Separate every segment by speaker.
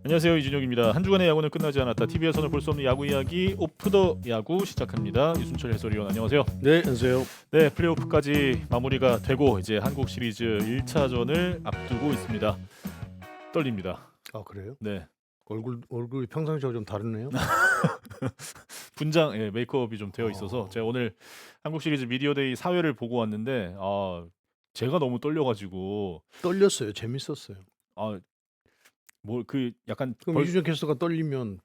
Speaker 1: 안녕하세요, 이준혁입니다. 한 주간의 야구는 끝나지 않았다. TV에서는 볼 수 없는 야구 이야기 오프 더 야구 시작합니다. 유순철 해설위원 안녕하세요.
Speaker 2: 네, 안녕하세요.
Speaker 1: 네, 플레이오프까지 마무리가 되고 이제 한국 시리즈 1차전을 앞두고 있습니다. 떨립니다.
Speaker 2: 아, 그래요?
Speaker 1: 네,
Speaker 2: 얼굴이 평상시하고 좀 다르네요.
Speaker 1: 분장 메이크업이 좀 되어 있어서 제가 오늘 한국 시리즈 미디어데이 4회를 보고 왔는데 제가 너무 떨려가지고
Speaker 2: 떨렸어요. 재밌었어요.
Speaker 1: 뭐 그 약간
Speaker 2: 그럼 이준혁 캐스터가 떨리면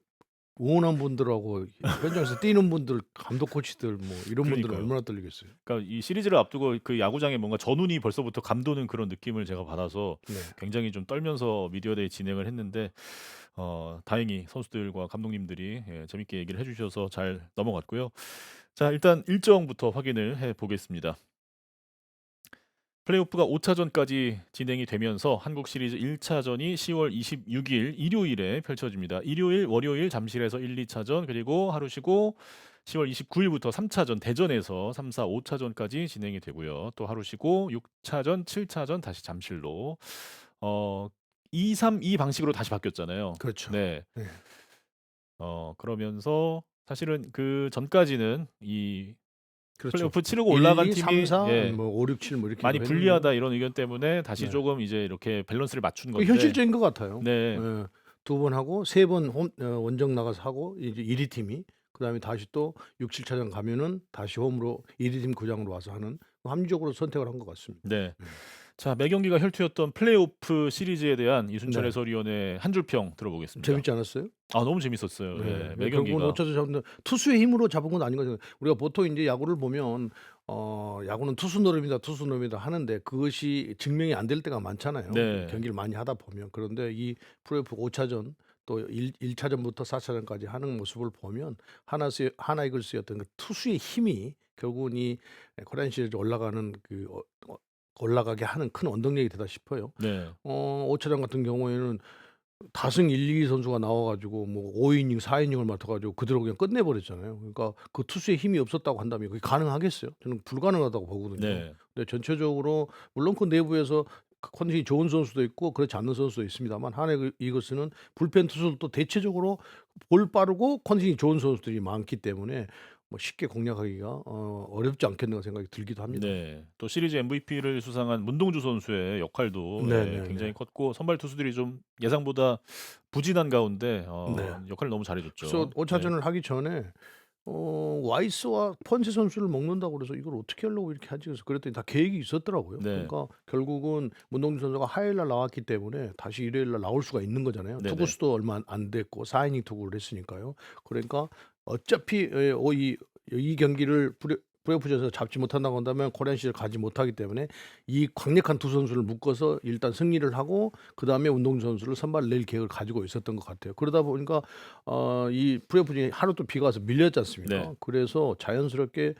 Speaker 2: 응원한 분들하고 현장에서 뛰는 분들, 감독 코치들 뭐 이런 분들은
Speaker 1: 그러니까요.
Speaker 2: 얼마나 떨리겠어요.
Speaker 1: 그러니까 이 시리즈를 앞두고 그 야구장에 뭔가 전운이 벌써부터 감도는 그런 느낌을 제가 받아서
Speaker 2: 네.
Speaker 1: 굉장히 좀 떨면서 미디어데이 진행을 했는데 다행히 선수들과 감독님들이 재밌게 얘기를 해주셔서 잘 넘어갔고요. 자, 일단 일정부터 확인을 해보겠습니다. 플레이오프가 5차전까지 진행이 되면서 한국 시리즈 1차전이 10월 26일 일요일에 펼쳐집니다. 일요일, 월요일 잠실에서 1, 2차전 그리고 하루 쉬고 10월 29일부터 3차전 대전에서 3, 4, 5차전까지 진행이 되고요. 또 하루 쉬고 6차전, 7차전 다시 잠실로 2, 3, 2 방식으로 다시 바뀌었잖아요.
Speaker 2: 그렇죠.
Speaker 1: 네.
Speaker 2: 네.
Speaker 1: 그러면서 사실은 그 전까지는 이
Speaker 2: 그렇죠.
Speaker 1: 플레이오프 치르고 올라간
Speaker 2: 1, 2, 3,
Speaker 1: 팀이
Speaker 2: 4, 뭐 5, 6, 7 뭐 이렇게
Speaker 1: 많이
Speaker 2: 했는데
Speaker 1: 불리하다 이런 의견 때문에 다시
Speaker 2: 네.
Speaker 1: 조금 이제 이렇게 밸런스를 맞춘
Speaker 2: 그
Speaker 1: 건데
Speaker 2: 현실적인 것 같아요.
Speaker 1: 네.
Speaker 2: 예. 2번 하고 3번 원정 나가서 하고 이제 1위 팀이 그다음에 다시 또 6, 7차전 가면은 다시 홈으로 1위 팀 구장으로 와서 하는 합리적으로 선택을 한 것 같습니다.
Speaker 1: 네. 자, 매 경기가 혈투였던 플레이오프 시리즈에 대한 이순철
Speaker 2: 네.
Speaker 1: 해설위원의 한 줄 평 들어보겠습니다.
Speaker 2: 재밌지 않았어요?
Speaker 1: 너무 재밌었어요.
Speaker 2: 네.
Speaker 1: 매
Speaker 2: 결국은
Speaker 1: 경기가.
Speaker 2: 5차전 잡는 투수의 힘으로 잡은 건 아닌 거죠. 우리가 보통 이제 야구를 보면 야구는 투수 노름이다, 투수 노름이다 하는데 그것이 증명이 안 될 때가 많잖아요.
Speaker 1: 네.
Speaker 2: 경기를 많이 하다 보면. 그런데 이 프로야구 5차전 또 1차전부터 4차전까지 하는 모습을 보면 하나 이글스였던 그 투수의 힘이 결국은 이 코리안 시리즈 올라가는 올라가게 하는 큰 원동력이 되다 싶어요.
Speaker 1: 네.
Speaker 2: 5차전 같은 경우에는 다승 1, 2 선수가 나와 가지고 뭐 5이닝 4이닝을 맡아 가지고 그대로 그냥 끝내 버렸잖아요. 그러니까 그 투수의 힘이 없었다고 한다면 그게 가능하겠어요? 저는 불가능하다고 보거든요.
Speaker 1: 네.
Speaker 2: 근데 전체적으로 물론 그 내부에서 컨디션이 좋은 선수도 있고 그렇지 않는 선수도 있습니다만 한해 이글스는 불펜 투수도 대체적으로 볼 빠르고 컨디션이 좋은 선수들이 많기 때문에 뭐 쉽게 공략하기가 어렵지 않겠는가 생각이 들기도 합니다.
Speaker 1: 네. 또 시리즈 MVP를 수상한 문동주 선수의 역할도
Speaker 2: 네네네.
Speaker 1: 굉장히 컸고 선발 투수들이 좀 예상보다 부진한 가운데
Speaker 2: 네.
Speaker 1: 역할을 너무 잘해줬죠.
Speaker 2: 그래서 5차전을 하기 전에 와이스와 펀치 선수를 먹는다고 그래서 이걸 어떻게 하려고 이렇게 하지? 그래서 그랬더니 다 계획이 있었더라고요.
Speaker 1: 네.
Speaker 2: 그러니까 결국은 문동주 선수가 화요일 날 나왔기 때문에 다시 일요일 날 나올 수가 있는 거잖아요.
Speaker 1: 네네.
Speaker 2: 투구수도 얼마 안 됐고 4이닝 투구를 했으니까요. 그러니까 어차피 이 경기를 플레이오프에서 잡지 못한다고 한다면 코리안 시리즈 가지 못하기 때문에 이 강력한 두 선수를 묶어서 일단 승리를 하고 그다음에 운동주 선수를 선발 낼 계획을 가지고 있었던 것 같아요. 그러다 보니까 이 플레이오프 중에 하루 또 비가 와서 밀렸지 않습니까?
Speaker 1: 네.
Speaker 2: 그래서 자연스럽게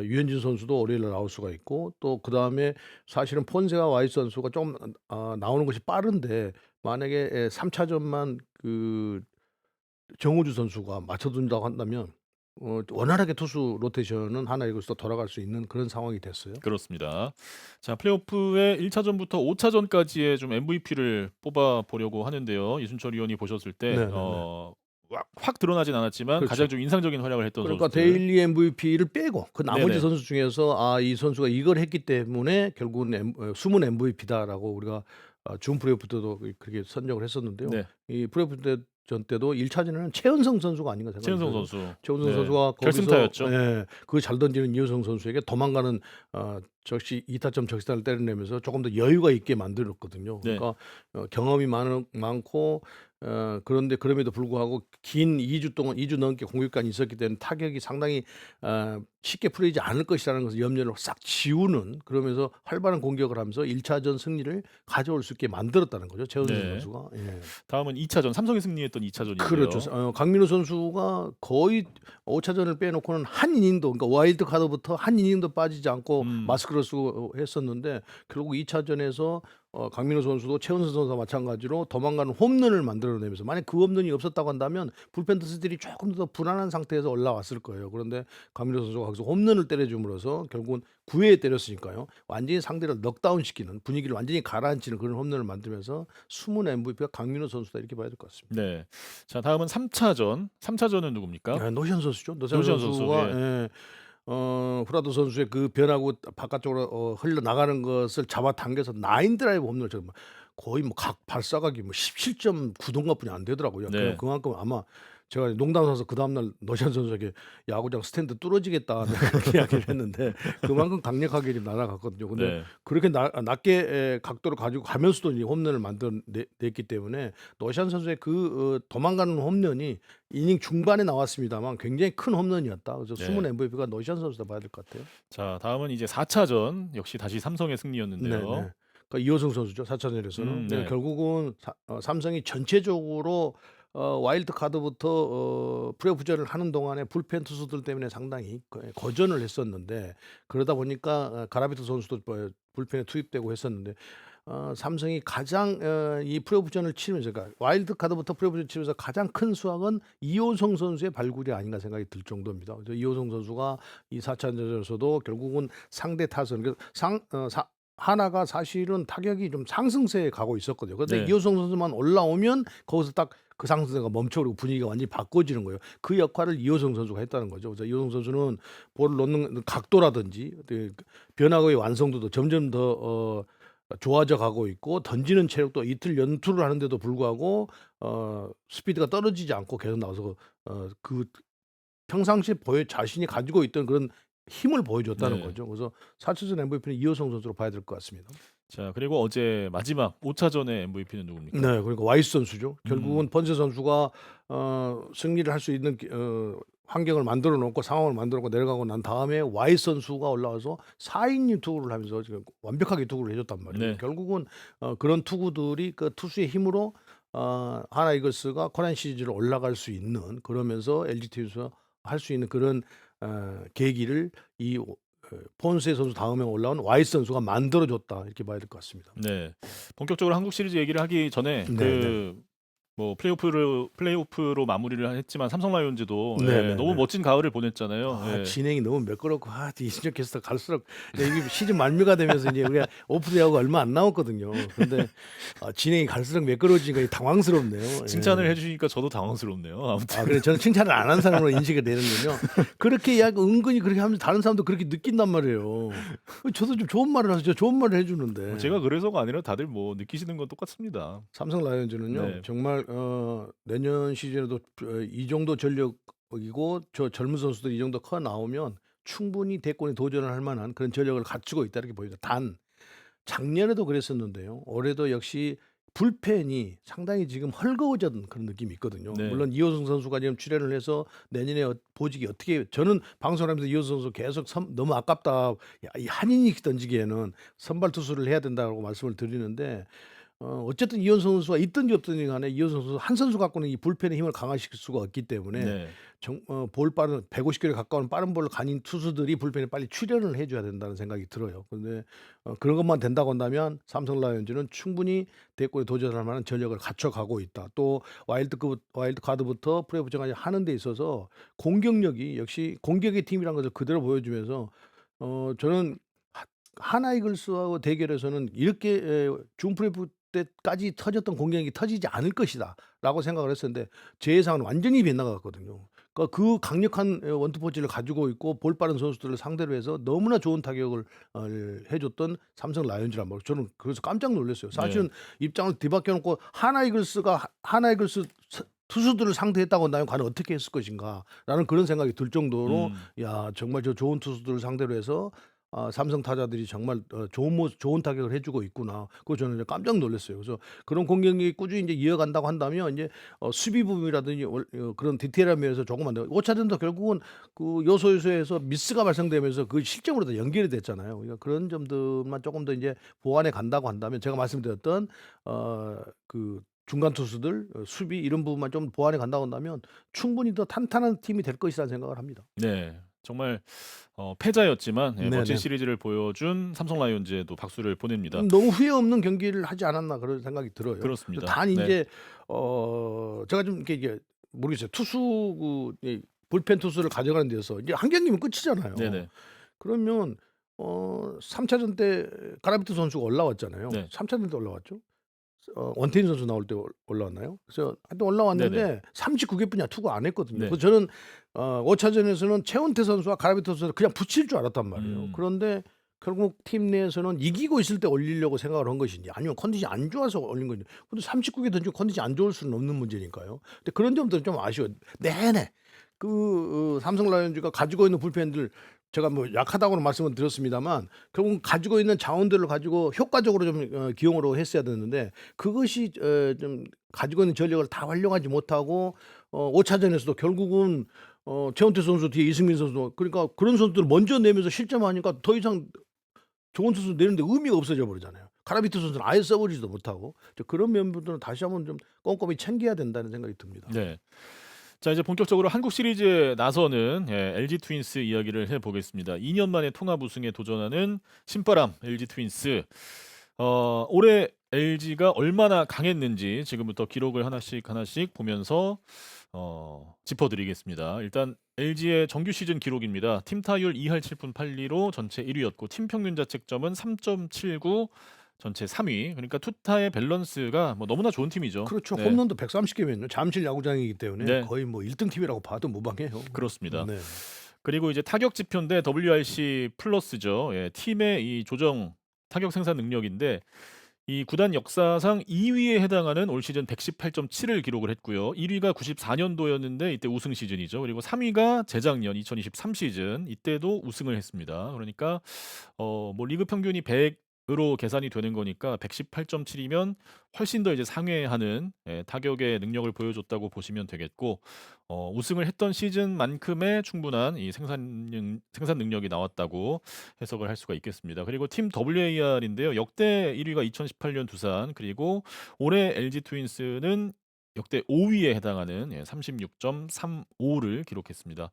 Speaker 2: 유현진 선수도 월요일 날 나올 수가 있고 또 그다음에 사실은 폰세와 와이스 선수가 좀 나오는 것이 빠른데 만약에 3차전만 그 정우주 선수가 맞춰둔다고 한다면 원활하게 투수 로테이션은 하나 이글스도 돌아갈 수 있는 그런 상황이 됐어요.
Speaker 1: 그렇습니다. 자, 플레이오프의 1차전부터 5차전까지의 좀 MVP를 뽑아 보려고 하는데요. 이순철 위원이 보셨을 때
Speaker 2: 네네네.
Speaker 1: 확 드러나진 않았지만
Speaker 2: 그렇죠.
Speaker 1: 가장 좀 인상적인 활약을 했던
Speaker 2: 그러니까
Speaker 1: 선수들.
Speaker 2: 데일리 MVP를 빼고 그 나머지
Speaker 1: 네네.
Speaker 2: 선수 중에서 이 선수가 이걸 했기 때문에 결국은 숨은 MVP다라고 우리가 준 플레이오프 때도 그렇게 선정을 했었는데요.
Speaker 1: 네.
Speaker 2: 이 플레이오프 전 때도 1차전에는 최은성 선수가 아닌가 생각이
Speaker 1: 최은성
Speaker 2: 들어요.
Speaker 1: 선수.
Speaker 2: 최은성
Speaker 1: 네.
Speaker 2: 선수가 거기서
Speaker 1: 결승타였죠.
Speaker 2: 그 잘 던지는 이호성 선수에게 도망가는 적시 2타점 적시타를 때려내면서 조금 더 여유가 있게 만들었거든요.
Speaker 1: 네.
Speaker 2: 그러니까 경험이 많고 그런데 그럼에도 불구하고 긴 2주 동안 2주 넘게 공격관이 있었기 때문에 타격이 상당히 쉽게 풀리지 않을 것이라는 것을 염려를 싹 지우는 그러면서 활발한 공격을 하면서 1차전 승리를 가져올 수 있게 만들었다는 거죠. 최은성
Speaker 1: 네.
Speaker 2: 선수가. 예.
Speaker 1: 다음은 2차전 삼성이 승리했던 2차전인데요.
Speaker 2: 그렇죠. 강민호 선수가 거의 5차전을 빼놓고는 한 이닝도 그러니까 와일드 카드부터 한 이닝도 빠지지 않고 마스크를 쓰고 했었는데 결국 2차전에서 강민호 선수도 최은선 선수와 마찬가지로 도망가는 홈런을 만들어내면서 만약 그 홈런이 없었다고 한다면 불펜 투수들이 조금 더 불안한 상태에서 올라왔을 거예요. 그런데 강민호 선수가 거기서 홈런을 때려줌으로써 결국은 9회에 때렸으니까요. 완전히 상대를 넉다운시키는 분위기를 완전히 가라앉히는 그런 홈런을 만들면서 숨은 MVP가 강민호 선수다 이렇게 봐야 될 것 같습니다.
Speaker 1: 네. 자, 다음은 3차전. 3차전은 누굽니까?
Speaker 2: 노시안 선수죠. 노시안
Speaker 1: 노시안 선수.
Speaker 2: 선수가
Speaker 1: 예.
Speaker 2: 예. 후라도 선수의 그 변하고 바깥쪽으로 흘러나가는 것을 잡아당겨서 라인 드라이브 홈런을 쳐 거의 뭐 각 발사각이 뭐 17.9도인가뿐이 안 되더라고요.
Speaker 1: 네.
Speaker 2: 그만큼 아마 제가 농담삼아서 그 다음날 노시안 선수에게 "야구장 스탠드 뚫어지겠다." 내가 그렇게 이야기를 했는데 그만큼 강력하게 지금 날아갔거든요. 근데
Speaker 1: 네.
Speaker 2: 그렇게 낮게 각도를 가지고 가면서도 이 홈런을 냈기 때문에 노시안 선수의 그 도망가는 홈런이 이닝 중반에 나왔습니다만 굉장히 큰 홈런이었다. 그래서
Speaker 1: 네.
Speaker 2: 숨은 MVP가 노시안 선수다 봐야 될 것 같아요.
Speaker 1: 자, 다음은 이제 4차전. 역시 다시 삼성의 승리였는데요.
Speaker 2: 네네. 그러니까 이호승 선수죠. 4차전에서는.
Speaker 1: 네.
Speaker 2: 결국은 삼성이 전체적으로 와일드 카드부터 플레이오프전을 하는 동안에 불펜 투수들 때문에 상당히 거전을 했었는데 그러다 보니까 가라비토 선수도 불펜에 투입되고 했었는데 삼성이 가장 이 플레이오프전을 치르면서 그러니까 와일드 카드부터 플레이오프전 치면서 가장 큰 수확은 이호성 선수의 발굴이 아닌가 생각이 들 정도입니다. 그래서 이호성 선수가 이 4차전에서도 결국은 상대 타선 하나가 사실은 타격이 좀 상승세에 가고 있었거든요. 그런데
Speaker 1: 네.
Speaker 2: 이호성 선수만 올라오면 거기서 딱 그 상승세가 멈춰버리고 분위기가 완전히 바꿔지는 거예요. 그 역할을 이호성 선수가 했다는 거죠. 그래서 이호성 선수는 볼을 놓는 각도라든지 변화구의 완성도도 점점 더 좋아져 가고 있고 던지는 체력도 이틀 연투를 하는데도 불구하고 스피드가 떨어지지 않고 계속 나와서 그 평상시에 자신이 가지고 있던 그런 힘을 보여줬다는
Speaker 1: 네.
Speaker 2: 거죠. 그래서 4차전 MVP는 이호성 선수로 봐야 될 것 같습니다.
Speaker 1: 자, 그리고 어제 마지막 5차전의 MVP는 누굽니까?
Speaker 2: 네. 그러니까 와이스 선수죠. 결국은
Speaker 1: 음.
Speaker 2: 폰세 선수가 승리를 할 수 있는 환경을 만들어 놓고 상황을 만들어 놓고 내려가고 난 다음에 와이스 선수가 올라와서 4이닝 투구를 하면서 지금 완벽하게 투구를 해 줬단 말이에요.
Speaker 1: 네.
Speaker 2: 결국은 그런 투구들이 그 투수의 힘으로 하나 이글스가 코리안 시리즈로 올라갈 수 있는 그러면서 LG 트윈스가 할 수 있는 그런 계기를 이 폰세 선수 다음에 올라온 와이스 선수가 만들어 줬다 이렇게 봐야 될 것 같습니다.
Speaker 1: 네. 본격적으로 한국 시리즈 얘기를 하기 전에
Speaker 2: 네네.
Speaker 1: 뭐 플레이오프로 마무리를 했지만 삼성 라이온즈도
Speaker 2: 네네네.
Speaker 1: 너무 멋진 가을을 보냈잖아요. 예.
Speaker 2: 진행이 너무 매끄럽고 이진혁 캐스터 갈수록 이게 시즌 만료가 되면서 이제 우리가 오프데이하고 얼마 안 남았거든요. 근데 진행이 갈수록 매끄러워지니까 당황스럽네요.
Speaker 1: 칭찬을
Speaker 2: 예.
Speaker 1: 해 주시니까 저도 당황스럽네요. 아무튼.
Speaker 2: 그래 저는 칭찬을 안 한 사람으로 인식이 되는군요. 그렇게 은근히 그렇게 하면서 다른 사람도 그렇게 느낀단 말이에요. 저도 좀 좋은 말을 하죠. 좋은 말을 해 주는데.
Speaker 1: 제가 그래서가 아니라 다들 뭐 느끼시는 건 똑같습니다.
Speaker 2: 삼성 라이온즈는요.
Speaker 1: 네.
Speaker 2: 정말 내년 시즌에도 이 정도 전력이고 저 젊은 선수들 이 정도 커 나오면 충분히 대권에 도전을 할 만한 그런 전력을 갖추고 있다 이렇게 보입니다. 단 작년에도 그랬었는데요. 올해도 역시 불펜이 상당히 지금 헐거워진 그런 느낌이 있거든요.
Speaker 1: 네.
Speaker 2: 물론 이호승 선수가 지금 출연을 해서 내년에 보직이 어떻게 저는 방송을 하면서 이호승 선수 계속 너무 아깝다. 이 한 이닝 던지기에는 선발 투수를 해야 된다고 말씀을 드리는데 어쨌든 이호승 선수가 있든지 없든지 간에 이호승 선수 한 선수 갖고는 이 불펜의 힘을 강화시킬 수가 없기 때문에
Speaker 1: 네.
Speaker 2: 볼 빠른 150km에 가까운 빠른 볼을 가진 투수들이 불펜에 빨리 출연을 해 줘야 된다는 생각이 들어요. 근데 그런 것만 된다고 한다면 삼성 라이온즈는 충분히 대권에 도전할 만한 전력을 갖춰가고 있다. 또 와일드 카드부터 플레이오프전까지 하는 데 있어서 공격력이 역시 공격의 팀이라는 것을 그대로 보여주면서 저는 하나 이글스하고 대결에서는 이렇게 준플레이오프 때까지 터졌던 공격이 터지지 않을 것이다라고 생각을 했었는데 제 예상은 완전히 빗나갔거든요. 그러니까 그 강력한 원투펀치를 가지고 있고 볼 빠른 선수들을 상대로 해서 너무나 좋은 타격을 해줬던 삼성 라이온즈란 말이에요. 저는 그래서 깜짝 놀랐어요. 사실은 입장을 뒤바뀌어 놓고 하나 이글스 투수들을 상대했다고 한다면 과연 어떻게 했을 것인가라는 그런 생각이 들 정도로 야 정말 저 좋은 투수들을 상대로 해서 삼성 타자들이 정말 좋은 타격을 해주고 있구나. 그거 저는 이제 깜짝 놀랐어요. 그래서 그런 공격력이 꾸준히 이제 이어간다고 한다면 이제 수비 부분이라든지 그런 디테일한 면에서 조금 안 돼. 5차전도 결국은 그 요소에서 미스가 발생되면서 그 실점으로 다 연결이 됐잖아요. 그러니까 그런 점들만 조금 더 이제 보완해 간다고 한다면 제가 말씀드렸던 그 중간 투수들 수비 이런 부분만 좀 보완해 간다고 한다면 충분히 더 탄탄한 팀이 될 것이라는 생각을 합니다.
Speaker 1: 네. 정말 패자였지만 예, 멋진
Speaker 2: 네네.
Speaker 1: 시리즈를 보여준 삼성 라이온즈에도 박수를 보냅니다.
Speaker 2: 너무 후회 없는 경기를 하지 않았나 그런 생각이 들어요.
Speaker 1: 그렇습니다.
Speaker 2: 단
Speaker 1: 네.
Speaker 2: 인제 제가 좀 이게 모르겠어요. 투수 이 불펜 투수를 가져가는 데서 이제 한 경기면 끝이잖아요.
Speaker 1: 네네.
Speaker 2: 그러면 3 차전 때 가라비토 선수가 올라왔잖아요.
Speaker 1: 네.
Speaker 2: 3 차전 때 올라왔죠? 원태인 선수 나올 때 올라왔나요? 그래서 하여튼
Speaker 1: 네네.
Speaker 2: 올라왔는데 39개 뿐이야 투구 안 했거든요.
Speaker 1: 네.
Speaker 2: 그래서 저는 5 차전에서는 최원태 선수와 가라비토 선수를 그냥 붙일 줄 알았단 말이에요.
Speaker 1: 음.
Speaker 2: 그런데 결국 팀 내에서는 이기고 있을 때 올리려고 생각을 한 것인지 아니면 컨디션이 안 좋아서 올린 건지. 근데 39개 던지고 컨디션이 안 좋을 수는 없는 문제니까요. 근데 그런 점들은 좀 아쉬워요. 내내 삼성 라이온즈가 가지고 있는 불펜들 제가 뭐 약하다고는 말씀을 드렸습니다만 결국은 가지고 있는 자원들을 가지고 효과적으로 좀 기용으로 했어야 됐는데 그것이 좀 가지고 있는 전력을 다 활용하지 못하고 5 차전에서도 결국은 최원태 선수 뒤에 이승민 선수 그러니까 그런 선수들을 먼저 내면서 실점하니까 더 이상 좋은 선수 내는데 의미가 없어져 버리잖아요. 가라비토 선수는 아예 써 보지도 못하고 그런 면들은 다시 한번 좀 꼼꼼히 챙겨야 된다는 생각이 듭니다.
Speaker 1: 네. 자 이제 본격적으로 한국 시리즈에 나서는 LG 트윈스 이야기를 해보겠습니다. 2년 만에 통합 우승에 도전하는 신바람 LG 트윈스. 올해 LG가 얼마나 강했는지 지금부터 기록을 하나씩 보면서 짚어드리겠습니다. 일단 LG의 정규 시즌 기록입니다. 팀 타율 2할 7푼 8리로 전체 1위였고 팀 평균 자책점은 3.79 전체 3위. 그러니까 투타의 밸런스가 뭐 너무나 좋은 팀이죠.
Speaker 2: 그렇죠.
Speaker 1: 네.
Speaker 2: 홈런도 130개면요. 잠실 야구장이기 때문에
Speaker 1: 네.
Speaker 2: 거의 뭐 1등 팀이라고 봐도 무방해요.
Speaker 1: 그렇습니다.
Speaker 2: 네.
Speaker 1: 그리고 이제 타격 지표인데 WRC 플러스죠. 예, 팀의 이 조정 타격 생산 능력인데 이 구단 역사상 2위에 해당하는 올 시즌 118.7을 기록을 했고요. 1위가 94년도였는데 이때 우승 시즌이죠. 그리고 3위가 재작년 2023 시즌 이때도 우승을 했습니다. 그러니까 뭐 리그 평균이 100으로 계산이 되는 거니까 118.7이면 훨씬 더 이제 상회하는 예, 타격의 능력을 보여줬다고 보시면 되겠고 우승을 했던 시즌만큼의 충분한 이 생산 능력이 나왔다고 해석을 할 수가 있겠습니다. 그리고 팀 WAR인데요. 역대 1위가 2018년 두산 그리고 올해 LG 트윈스는 역대 5위에 해당하는 36.35를 기록했습니다.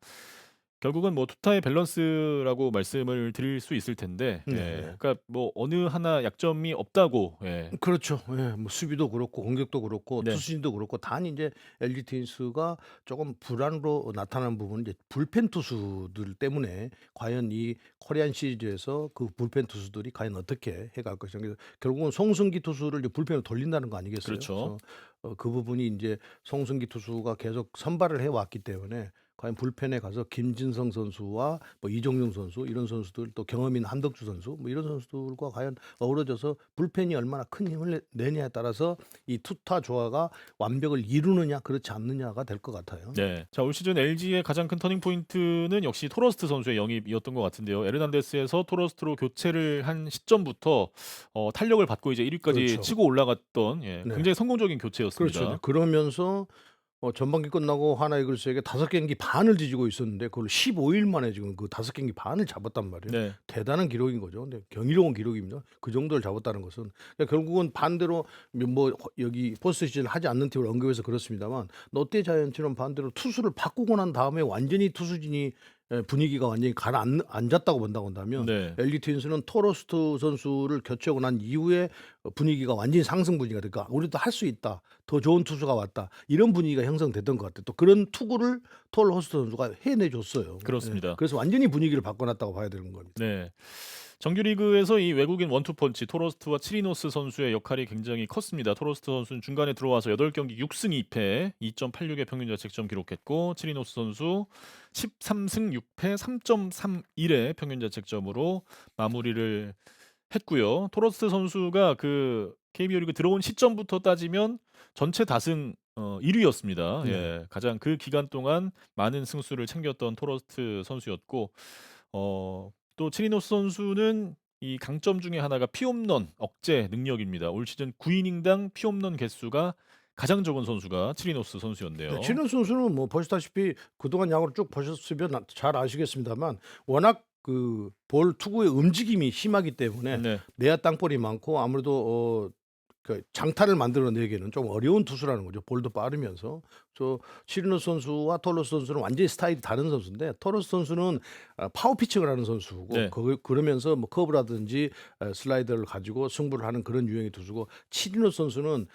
Speaker 1: 결국은 뭐 투타의 밸런스라고 말씀을 드릴 수 있을 텐데
Speaker 2: 네.
Speaker 1: 그러니까 뭐 어느 하나 약점이 없다고
Speaker 2: 그렇죠. 예. 뭐 수비도 그렇고 공격도 그렇고
Speaker 1: 네.
Speaker 2: 투수진도 그렇고 단 인제 LG 트윈스가 조금 불안으로 나타나는 부분은 이제 불펜 투수들 때문에 과연 이 코리안 시리즈에서 그 불펜 투수들이 과연 어떻게 해 갈 것인가. 그래서 결국은 송승기 투수를 이제 불펜으로 돌린다는 거 아니겠어요?
Speaker 1: 그렇죠.
Speaker 2: 그래서 그 부분이 인제 송승기 투수가 계속 선발을 해 왔기 때문에 과연 불펜에 가서 김진성 선수와 뭐 이종용 선수 이런 선수들 또 경험인 한덕주 선수 뭐 이런 선수들과 과연 어우러져서 불펜이 얼마나 큰 힘을 내냐에 따라서 이 투타 조화가 완벽을 이루느냐 그렇지 않느냐가 될 것 같아요.
Speaker 1: 네. 자, 올 시즌 LG의 가장 큰 터닝 포인트는 역시 토러스트 선수의 영입이었던 것 같은데요. 에르난데스에서 토러스트로 교체를 한 시점부터 탄력을 받고 이제 1위까지
Speaker 2: 그렇죠.
Speaker 1: 치고 올라갔던
Speaker 2: 네.
Speaker 1: 굉장히 성공적인 교체였습니다.
Speaker 2: 그렇죠. 네. 그러면서 전반기 끝나고 하나 이글스에게 5경기 반을 뒤지고 있었는데 그걸 15일 만에 지금 그 5경기 반을 잡았단 말이에요.
Speaker 1: 네.
Speaker 2: 대단한 기록인 거죠. 근데 경이로운 기록입니다. 그 정도를 잡았다는 것은 그러니까 결국은 반대로 뭐 여기 포스트 시즌을 하지 않는 팀을 언급해서 그렇습니다만 롯데 자이언츠는 반대로 투수를 바꾸고 난 다음에 완전히 투수진이 분위기가 완전히 가라앉았다고 본다고 한다면
Speaker 1: 네.
Speaker 2: LG 트윈스는 토러스트 선수를 교체하고 난 이후에 분위기가 완전히 상승 분위기가 될까. 우리도 할 수 있다. 더 좋은 투수가 왔다. 이런 분위기가 형성됐던 것 같아요. 또 그런 투구를 토러스트 선수가 해내줬어요.
Speaker 1: 그렇습니다.
Speaker 2: 예. 그래서 완전히 분위기를 바꿔놨다고 봐야 되는 겁니다.
Speaker 1: 네. 정규리그에서 이 외국인 원투펀치 토러스트와 치리노스 선수의 역할이 굉장히 컸습니다. 토러스트 선수는 중간에 들어와서 8경기 6승 2패 2.86의 평균 자책점 기록했고 치리노스 선수 13승 6패 3.31의 평균 자책점으로 마무리를 했고요. 토러스트 선수가 그 KBO 리그 들어온 시점부터 따지면 전체 다승 1위였습니다.
Speaker 2: 네.
Speaker 1: 예, 가장 그 기간 동안 많은 승수를 챙겼던 토러스트 선수였고 또 치리노스 선수는 이 강점 중에 하나가 피홈런 억제 능력입니다. 올 시즌 9이닝당 피홈런 개수가 가장 적은 선수가 치리노스 선수였네요.
Speaker 2: 진우 선수는 뭐 보시다시피 그동안 야구를 쭉 보셨으면 잘 아시겠습니다만 워낙 그 볼 투구의 움직임이 심하기 때문에
Speaker 1: 네.
Speaker 2: 내야 땅볼이 많고 아무래도 그 장타를 만들어내기는 좀 어려운 투수라는 거죠. 볼도 빠르면서. 시리노스 선수와 토로스 선수는 완전히 스타일이 다른 선수인데 토로스 선수는 파워 피칭을 하는 선수고
Speaker 1: 네.
Speaker 2: 그러면서 뭐 커브라든지 슬라이더를 가지고 승부를 하는 그런 유형의 투수고 시리노스 선수는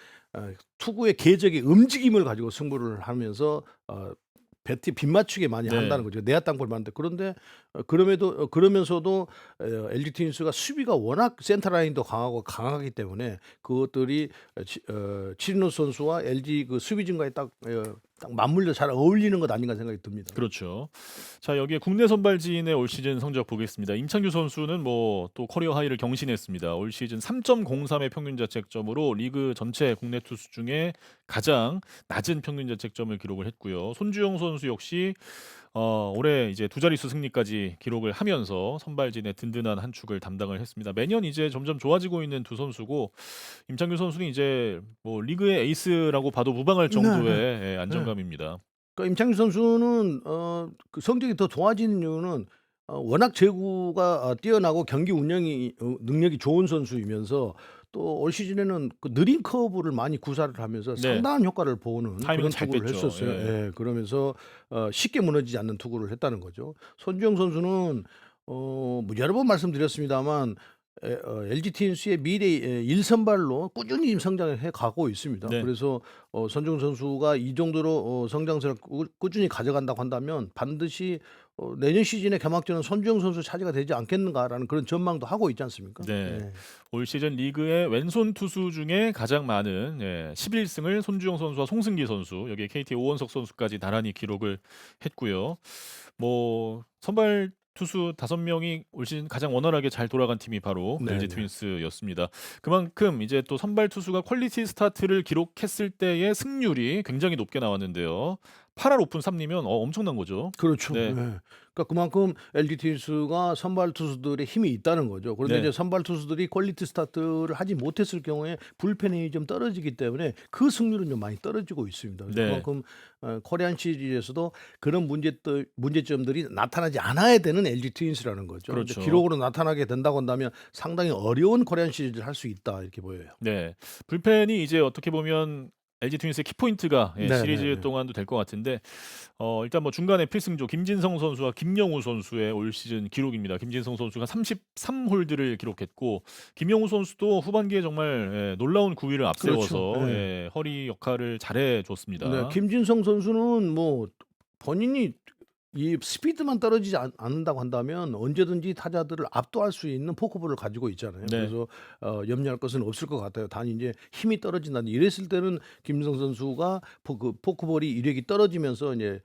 Speaker 2: 투구의 궤적의 움직임을 가지고 승부를 하면서 배트 빗맞추게 많이
Speaker 1: 네.
Speaker 2: 한다는 거죠. 내야 땅볼 만데 그런데 그러면서도 LG 트윈스가 수비가 워낙 센터 라인도 강하기 때문에 그것들이 치리노 선수와 LG 그 수비진과의 딱 맞물려 잘 어울리는 것 아닌가 생각이 듭니다.
Speaker 1: 그렇죠. 자, 여기에 국내 선발진의 올 시즌 성적 보겠습니다. 임창규 선수는 뭐 또 커리어 하이를 경신했습니다. 올 시즌 3.03의 평균 자책점으로 리그 전체 국내 투수 중에 가장 낮은 평균 자책점을 기록을 했고요. 손주영 선수 역시 올해 이제 두 자릿수 승리까지 기록을 하면서 선발진의 든든한 한 축을 담당을 했습니다. 매년 이제 점점 좋아지고 있는 두 선수고 임창규 선수는 이제 뭐 리그의 에이스라고 봐도 무방할 정도의
Speaker 2: 네.
Speaker 1: 안정감입니다.
Speaker 2: 그러니까 임창규 선수는 그 성적이 더 좋아지는 이유는 워낙 제구가 뛰어나고 경기 운영이 능력이 좋은 선수이면서 또 올 시즌에는 그 느린 커브를 많이 구사를 하면서
Speaker 1: 네.
Speaker 2: 상당한 효과를 보는
Speaker 1: 타이밍을
Speaker 2: 그런
Speaker 1: 잘
Speaker 2: 투구를
Speaker 1: 뺐죠.
Speaker 2: 했었어요.
Speaker 1: 예.
Speaker 2: 예. 그러면서 쉽게 무너지지 않는 투구를 했다는 거죠. 손주영 선수는 뭐 여러 번 말씀드렸습니다만 LG 트윈스의 미래 1선발로 꾸준히 지금 성장을 해 가고 있습니다.
Speaker 1: 네.
Speaker 2: 그래서 손주영 선수가 이 정도로 성장세를 꾸준히 가져간다고 한다면 반드시 내년 시즌에 개막전은 손주영 선수 차지가 되지 않겠는가라는 그런 전망도 하고 있지 않습니까?
Speaker 1: 네.
Speaker 2: 네.
Speaker 1: 올 시즌 리그의 왼손 투수 중에 가장 많은 11승을 손주영 선수와 송승기 선수, 여기에 KT 오원석 선수까지 나란히 기록을 했고요. 뭐 선발 투수 5명이 올 시즌 가장 원활하게 잘 돌아간 팀이 바로
Speaker 2: 네,
Speaker 1: LG
Speaker 2: 네.
Speaker 1: 트윈스였습니다. 그만큼 이제 또 선발 투수가 퀄리티 스타트를 기록했을 때의 승률이 굉장히 높게 나왔는데요. 8할 오픈 3리면 엄청난 거죠.
Speaker 2: 그렇죠.
Speaker 1: 네.
Speaker 2: 예. 그러니까 그만큼 LG 트윈스가 선발 투수들의 힘이 있다는 거죠. 그런데
Speaker 1: 네.
Speaker 2: 이제 선발 투수들이 퀄리티 스타트를 하지 못했을 경우에 불펜이 좀 떨어지기 때문에 그 승률은 좀 많이 떨어지고 있습니다. 그래서
Speaker 1: 네.
Speaker 2: 그만큼 코리안 시리즈에서도 그런 문제점들이 나타나지 않아야 되는 LG 트윈스라는 거죠. 근데
Speaker 1: 그렇죠.
Speaker 2: 기록으로 나타나게 된다고 한다면 상당히 어려운 코리안 시리즈를 할 수 있다 이렇게 보여요.
Speaker 1: 네. 불펜이 이제 어떻게 보면 LG 트윈스의 키포인트가
Speaker 2: 네,
Speaker 1: 시리즈
Speaker 2: 네, 네.
Speaker 1: 동안도 될 것 같은데 일단 뭐 중간에 필승조 김진성 선수와 김영우 선수의 올 시즌 기록입니다. 김진성 선수가 33홀드를 기록했고 김영우 선수도 후반기에 정말 놀라운 구위를 앞세워서
Speaker 2: 그렇죠. 네.
Speaker 1: 허리 역할을 잘해 줬습니다.
Speaker 2: 네, 김진성 선수는 뭐 본인이 이 스피드만 떨어지지 않는다고 한다면 언제든지 타자들을 압도할 수 있는 포크볼을 가지고 있잖아요.
Speaker 1: 네.
Speaker 2: 그래서 염려할 것은 없을 것 같아요. 단지 이제 힘이 떨어진다는 이랬을 때는 김진성 선수가 포크볼이 이력이 떨어지면서 이제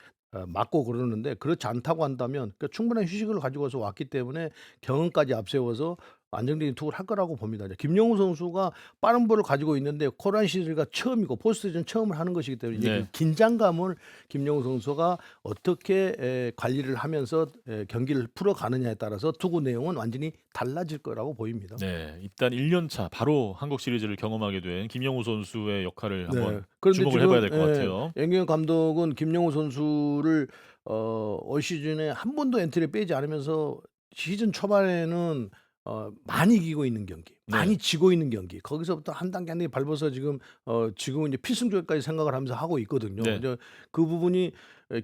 Speaker 2: 맞고 그러는데 그렇지 않다고 한다면 그러니까 충분한 휴식을 가지고서 왔기 때문에 경험까지 앞세워서 안정적인 투구를 할 거라고 봅니다. 이제 김영우 선수가 빠른 볼을 가지고 있는데 코리안 시리즈가 처음이고 포스트시즌 처음을 하는 것이기 때문에 이제
Speaker 1: 네.
Speaker 2: 그 긴장감을 김영우 선수가 어떻게 관리를 하면서 경기를 풀어가느냐에 따라서 투구 내용은 완전히 달라질 거라고 보입니다.
Speaker 1: 네. 일단 1년 차 바로 한국 시리즈를 경험하게 된 김영우 선수의 역할을 한번
Speaker 2: 그런데
Speaker 1: 주목을
Speaker 2: 지금
Speaker 1: 해봐야 될 것 같아요.
Speaker 2: 양경영 감독은 김영우 선수를 올 시즌에 한 번도 엔트리에 빼지 않으면서 시즌 초반에는 많이 이기고 있는 경기,
Speaker 1: 네.
Speaker 2: 많이 지고 있는 경기, 거기서부터 한 단계 한 단계 밟아서 지금은 이제 필승조까지 생각을 하면서 하고 있거든요.
Speaker 1: 네.
Speaker 2: 이제 그 부분이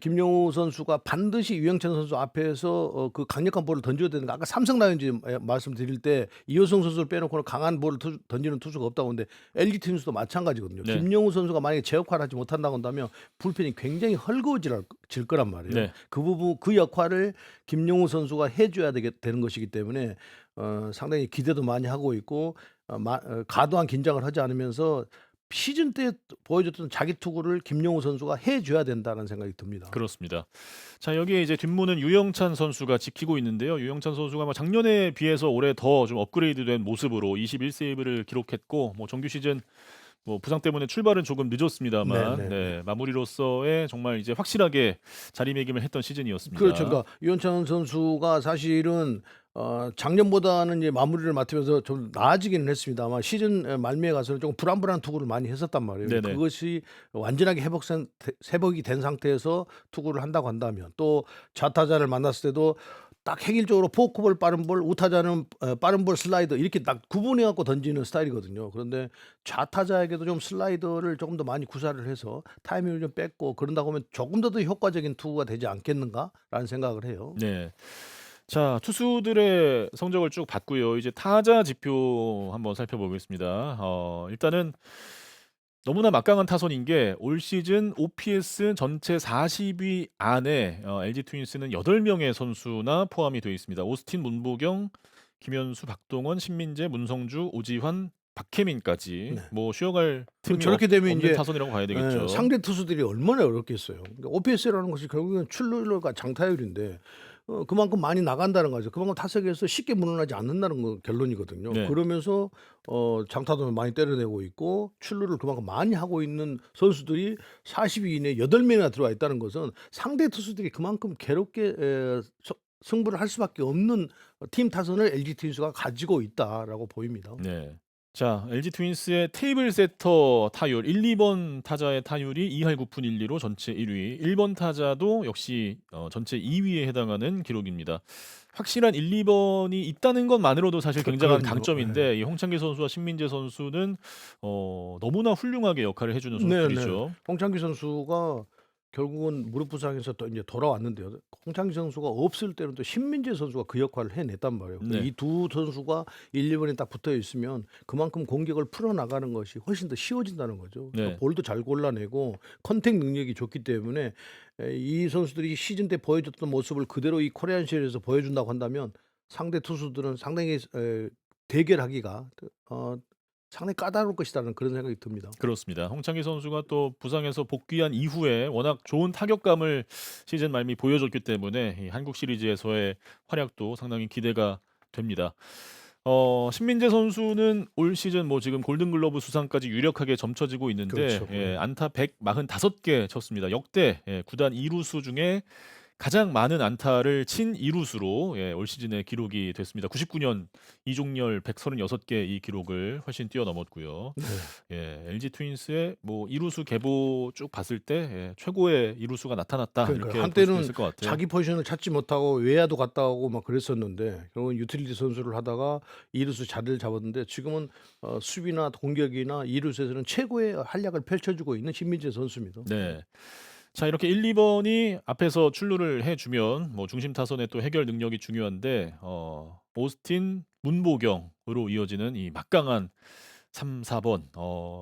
Speaker 2: 김영우 선수가 반드시 유영찬 선수 앞에서 그 강력한 볼을 던져야 되는 거. 아까 삼성 라이온즈 말씀드릴 때 이호성 선수를 빼놓고는 강한 볼을 던지는 투수가 없다고 하는데 LG 트윈스도 마찬가지거든요.
Speaker 1: 네.
Speaker 2: 김영우 선수가 만약에 제 역할을 하지 못한다고 한다면 불펜이 굉장히 헐거워질 거란 말이에요.
Speaker 1: 네.
Speaker 2: 그 부분 그 역할을 김영우 선수가 해줘야 되는 것이기 때문에 상당히 기대도 많이 하고 있고 과도한 긴장을 하지 않으면서 시즌 때 보여줬던 자기 투구를 김영우 선수가 해줘야 된다는 생각이 듭니다.
Speaker 1: 그렇습니다. 자, 여기에 이제 뒷문은 유영찬 선수가 지키고 있는데요. 유영찬 선수가 뭐 작년에 비해서 올해 더 좀 업그레이드된 모습으로 21세이브를 기록했고 뭐 정규 시즌 뭐 부상 때문에 출발은 조금 늦었습니다만
Speaker 2: 네.
Speaker 1: 마무리로서의 정말 이제 확실하게 자리매김을 했던 시즌이었습니다.
Speaker 2: 그렇죠. 그러니까 유현찬 선수가 사실은 작년보다는 이제 마무리를 맡으면서 좀 나아지기는 했습니다만 시즌 말미에 가서는 조금 불안불안한 투구를 많이 했었단 말이에요.
Speaker 1: 네네.
Speaker 2: 그것이 완전하게 회복이 된 상태에서 투구를 한다고 한다면 또 좌타자를 만났을 때도 딱 획일적으로 포크볼, 빠른 볼, 우타자는 빠른 볼, 슬라이더 이렇게 딱 구분해 갖고 던지는 스타일이거든요. 그런데 좌타자에게도 좀 슬라이더를 조금 더 많이 구사를 해서 타이밍을 좀 뺐고 그런다고 하면 조금 더 효과적인 투구가 되지 않겠는가라는 생각을 해요.
Speaker 1: 네. 자, 투수들의 성적을 쭉 봤고요. 이제 타자 지표 한번 살펴보겠습니다. 일단은 너무나 막강한 타선인 게 올 시즌 OPS 전체 40위 안에 LG 트윈스는 8명의 선수나 포함이 되어 있습니다. 오스틴, 문보경, 김현수, 박동원, 신민재, 문성주, 오지환, 박혜민까지
Speaker 2: 네.
Speaker 1: 뭐 쉬어갈
Speaker 2: 그럼
Speaker 1: 틈이
Speaker 2: 저렇게 되면
Speaker 1: 없는
Speaker 2: 이제
Speaker 1: 타선이라고 봐야 되겠죠.
Speaker 2: 상대 투수들이 얼마나 어렵겠어요. 그러니까 OPS라는 것이 결국은 출루율과 장타율인데 그만큼 많이 나간다는 거죠. 그만큼 타석에서 쉽게 물러나지 않는다는 거 결론이거든요.
Speaker 1: 네.
Speaker 2: 그러면서 장타도 많이 때려내고 있고 출루를 그만큼 많이 하고 있는 선수들이 40위 이내에 8명이나 들어와 있다는 것은 상대 투수들이 그만큼 괴롭게 승부를 할 수밖에 없는 팀 타선을 LG 트윈스가 가지고 있다라고 보입니다.
Speaker 1: 네. 자, LG 트윈스의 테이블 세터 타율 1, 2번 타자의 타율이 2할 9푼 1리로 전체 1위. 1번 타자도 역시 전체 2위에 해당하는 기록입니다. 확실한 1, 2번이 있다는 것만으로도 사실 굉장한
Speaker 2: 그럼요.
Speaker 1: 강점인데 이 홍창기 선수와 신민재 선수는 너무나 훌륭하게 역할을 해주는
Speaker 2: 네네.
Speaker 1: 선수들이죠.
Speaker 2: 홍창기 선수가 결국은 무릎 부상에서 또 이제 돌아왔는데요. 홍창기 선수가 없을 때는 또 신민재 선수가 그 역할을 해냈단 말이에요.
Speaker 1: 네.
Speaker 2: 이 두 선수가 1, 2번에 딱 붙어 있으면 그만큼 공격을 풀어나가는 것이 훨씬 더 쉬워진다는 거죠.
Speaker 1: 네.
Speaker 2: 또 볼도 잘 골라내고 컨택 능력이 좋기 때문에 이 선수들이 시즌 때 보여줬던 모습을 그대로 이 코리안 시리즈에서 보여준다고 한다면 상대 투수들은 상당히 대결하기가 상당히 까다로울 것이라는 그런 생각이 듭니다.
Speaker 1: 그렇습니다. 홍창기 선수가 또 부상에서 복귀한 이후에 워낙 좋은 타격감을 시즌 말미 보여줬기 때문에 이 한국 시리즈에서의 활약도 상당히 기대가 됩니다. 신민재 선수는 올 시즌 뭐 지금 골든글러브 수상까지 유력하게 점쳐지고 있는데
Speaker 2: 그렇죠.
Speaker 1: 안타 145개 쳤습니다. 역대 구단 2루수 중에 가장 많은 안타를 친 이루수로 올 시즌에 기록이 됐습니다. 99년 이종열 136개 이 기록을 훨씬 뛰어넘었고요.
Speaker 2: 네.
Speaker 1: LG 트윈스의 뭐 이루수 계보 쭉 봤을 때 최고의 이루수가 나타났다
Speaker 2: 그러니까요.
Speaker 1: 이렇게 볼
Speaker 2: 한때는
Speaker 1: 수 있을 것 같아요.
Speaker 2: 자기 포지션을 찾지 못하고 외야도 갔다 오고 막 그랬었는데 결국은 유틸리티 선수를 하다가 이루수 자리를 잡았는데 지금은 수비나 공격이나 이루수에서는 최고의 활약을 펼쳐주고 있는 신민재 선수입니다.
Speaker 1: 네. 자, 이렇게 1, 2번이 앞에서 출루를 해주면 뭐 중심 타선의 또 해결 능력이 중요한데 오스틴, 문보경으로 이어지는 이 막강한 3, 4번.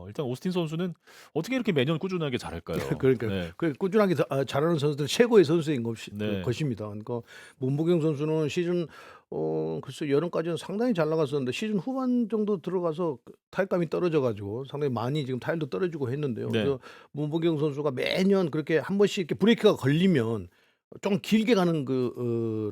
Speaker 1: 일단 오스틴 선수는 어떻게 이렇게 매년 꾸준하게 잘할까요?
Speaker 2: 그러니까요.
Speaker 1: 네.
Speaker 2: 그 꾸준하게 잘하는 선수들 최고의 선수인
Speaker 1: 네.
Speaker 2: 것입니다. 그러니까 문보경 선수는 시즌 글쎄 여름까지는 상당히 잘 나갔었는데 시즌 후반 정도 들어가서 타격감이 떨어져 가지고 상당히 많이 지금 타율도 떨어지고 했는데요.
Speaker 1: 네.
Speaker 2: 그래서 문보경 선수가 매년 그렇게 한 번씩 이렇게 브레이크가 걸리면 좀 길게 가는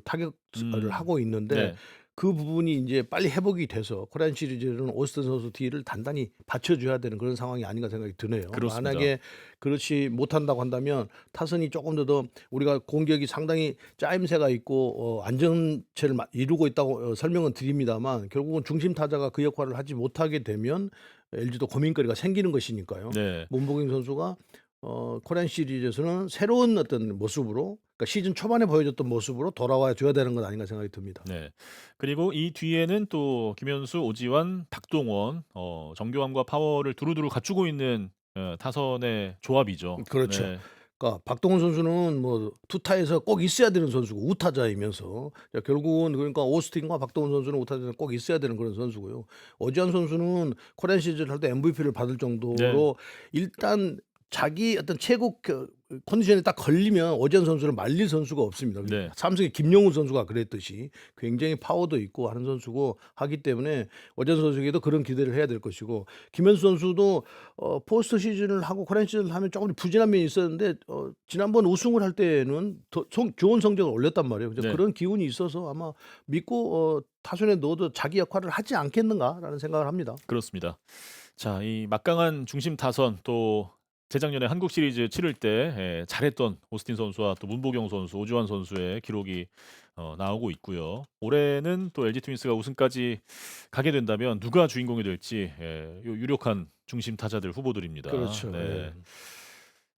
Speaker 2: 타격을 하고 있는데
Speaker 1: 네.
Speaker 2: 그 부분이 이제 빨리 회복이 돼서 코리안 시리즈는 오스틴 선수 뒤를 단단히 받쳐줘야 되는 그런 상황이 아닌가 생각이 드네요.
Speaker 1: 그렇습니다.
Speaker 2: 만약에 그렇지 못한다고 한다면 타선이 조금 더 우리가 공격이 상당히 짜임새가 있고 안정체를 이루고 있다고 설명은 드립니다만 결국은 중심 타자가 그 역할을 하지 못하게 되면 LG도 고민거리가 생기는 것이니까요.
Speaker 1: 네.
Speaker 2: 문보경 선수가 코리안 시리즈에서는 새로운 어떤 모습으로 그러니까 시즌 초반에 보여줬던 모습으로 돌아와 줘야 되는 건 아닌가 생각이 듭니다.
Speaker 1: 네. 그리고 이 뒤에는 또 김현수, 오지환, 박동원, 정교함과 파워를 두루두루 갖추고 있는 타선의 조합이죠.
Speaker 2: 그렇죠.
Speaker 1: 네.
Speaker 2: 그러니까 박동원 선수는 뭐 투타에서 꼭 있어야 되는 선수고 우타자이면서 결국은 그러니까 오스틴과 박동원 선수는 우타자에 꼭 있어야 되는 그런 선수고요. 오지환 선수는 코리안 시리즈를 할 때 MVP를 받을 정도로 일단 자기 어떤 최고 컨디션에 딱 걸리면 오지환 선수를 말릴 선수가 없습니다.
Speaker 1: 네.
Speaker 2: 삼성의 김용훈 선수가 그랬듯이 굉장히 파워도 있고 하는 선수고 하기 때문에 오지환 선수에게도 그런 기대를 해야 될 것이고 김현수 선수도 포스트 시즌을 하고 코리안 시즌을 하면 조금 부진한 면이 있었는데 지난번 우승을 할 때는 더 좋은 성적을 올렸단 말이에요. 그래서
Speaker 1: 네.
Speaker 2: 그런 기운이 있어서 아마 믿고 타순에 넣어도 자기 역할을 하지 않겠는가라는 생각을 합니다.
Speaker 1: 그렇습니다. 자, 이 막강한 중심 타선 또 재작년에 한국 시리즈 치를 때 잘했던 오스틴 선수와 또 문보경 선수, 오주환 선수의 기록이 나오고 있고요. 올해는 또 LG 트윈스가 우승까지 가게 된다면 누가 주인공이 될지 요 유력한 중심 타자들 후보들입니다.
Speaker 2: 그렇죠.
Speaker 1: 네.
Speaker 2: 예.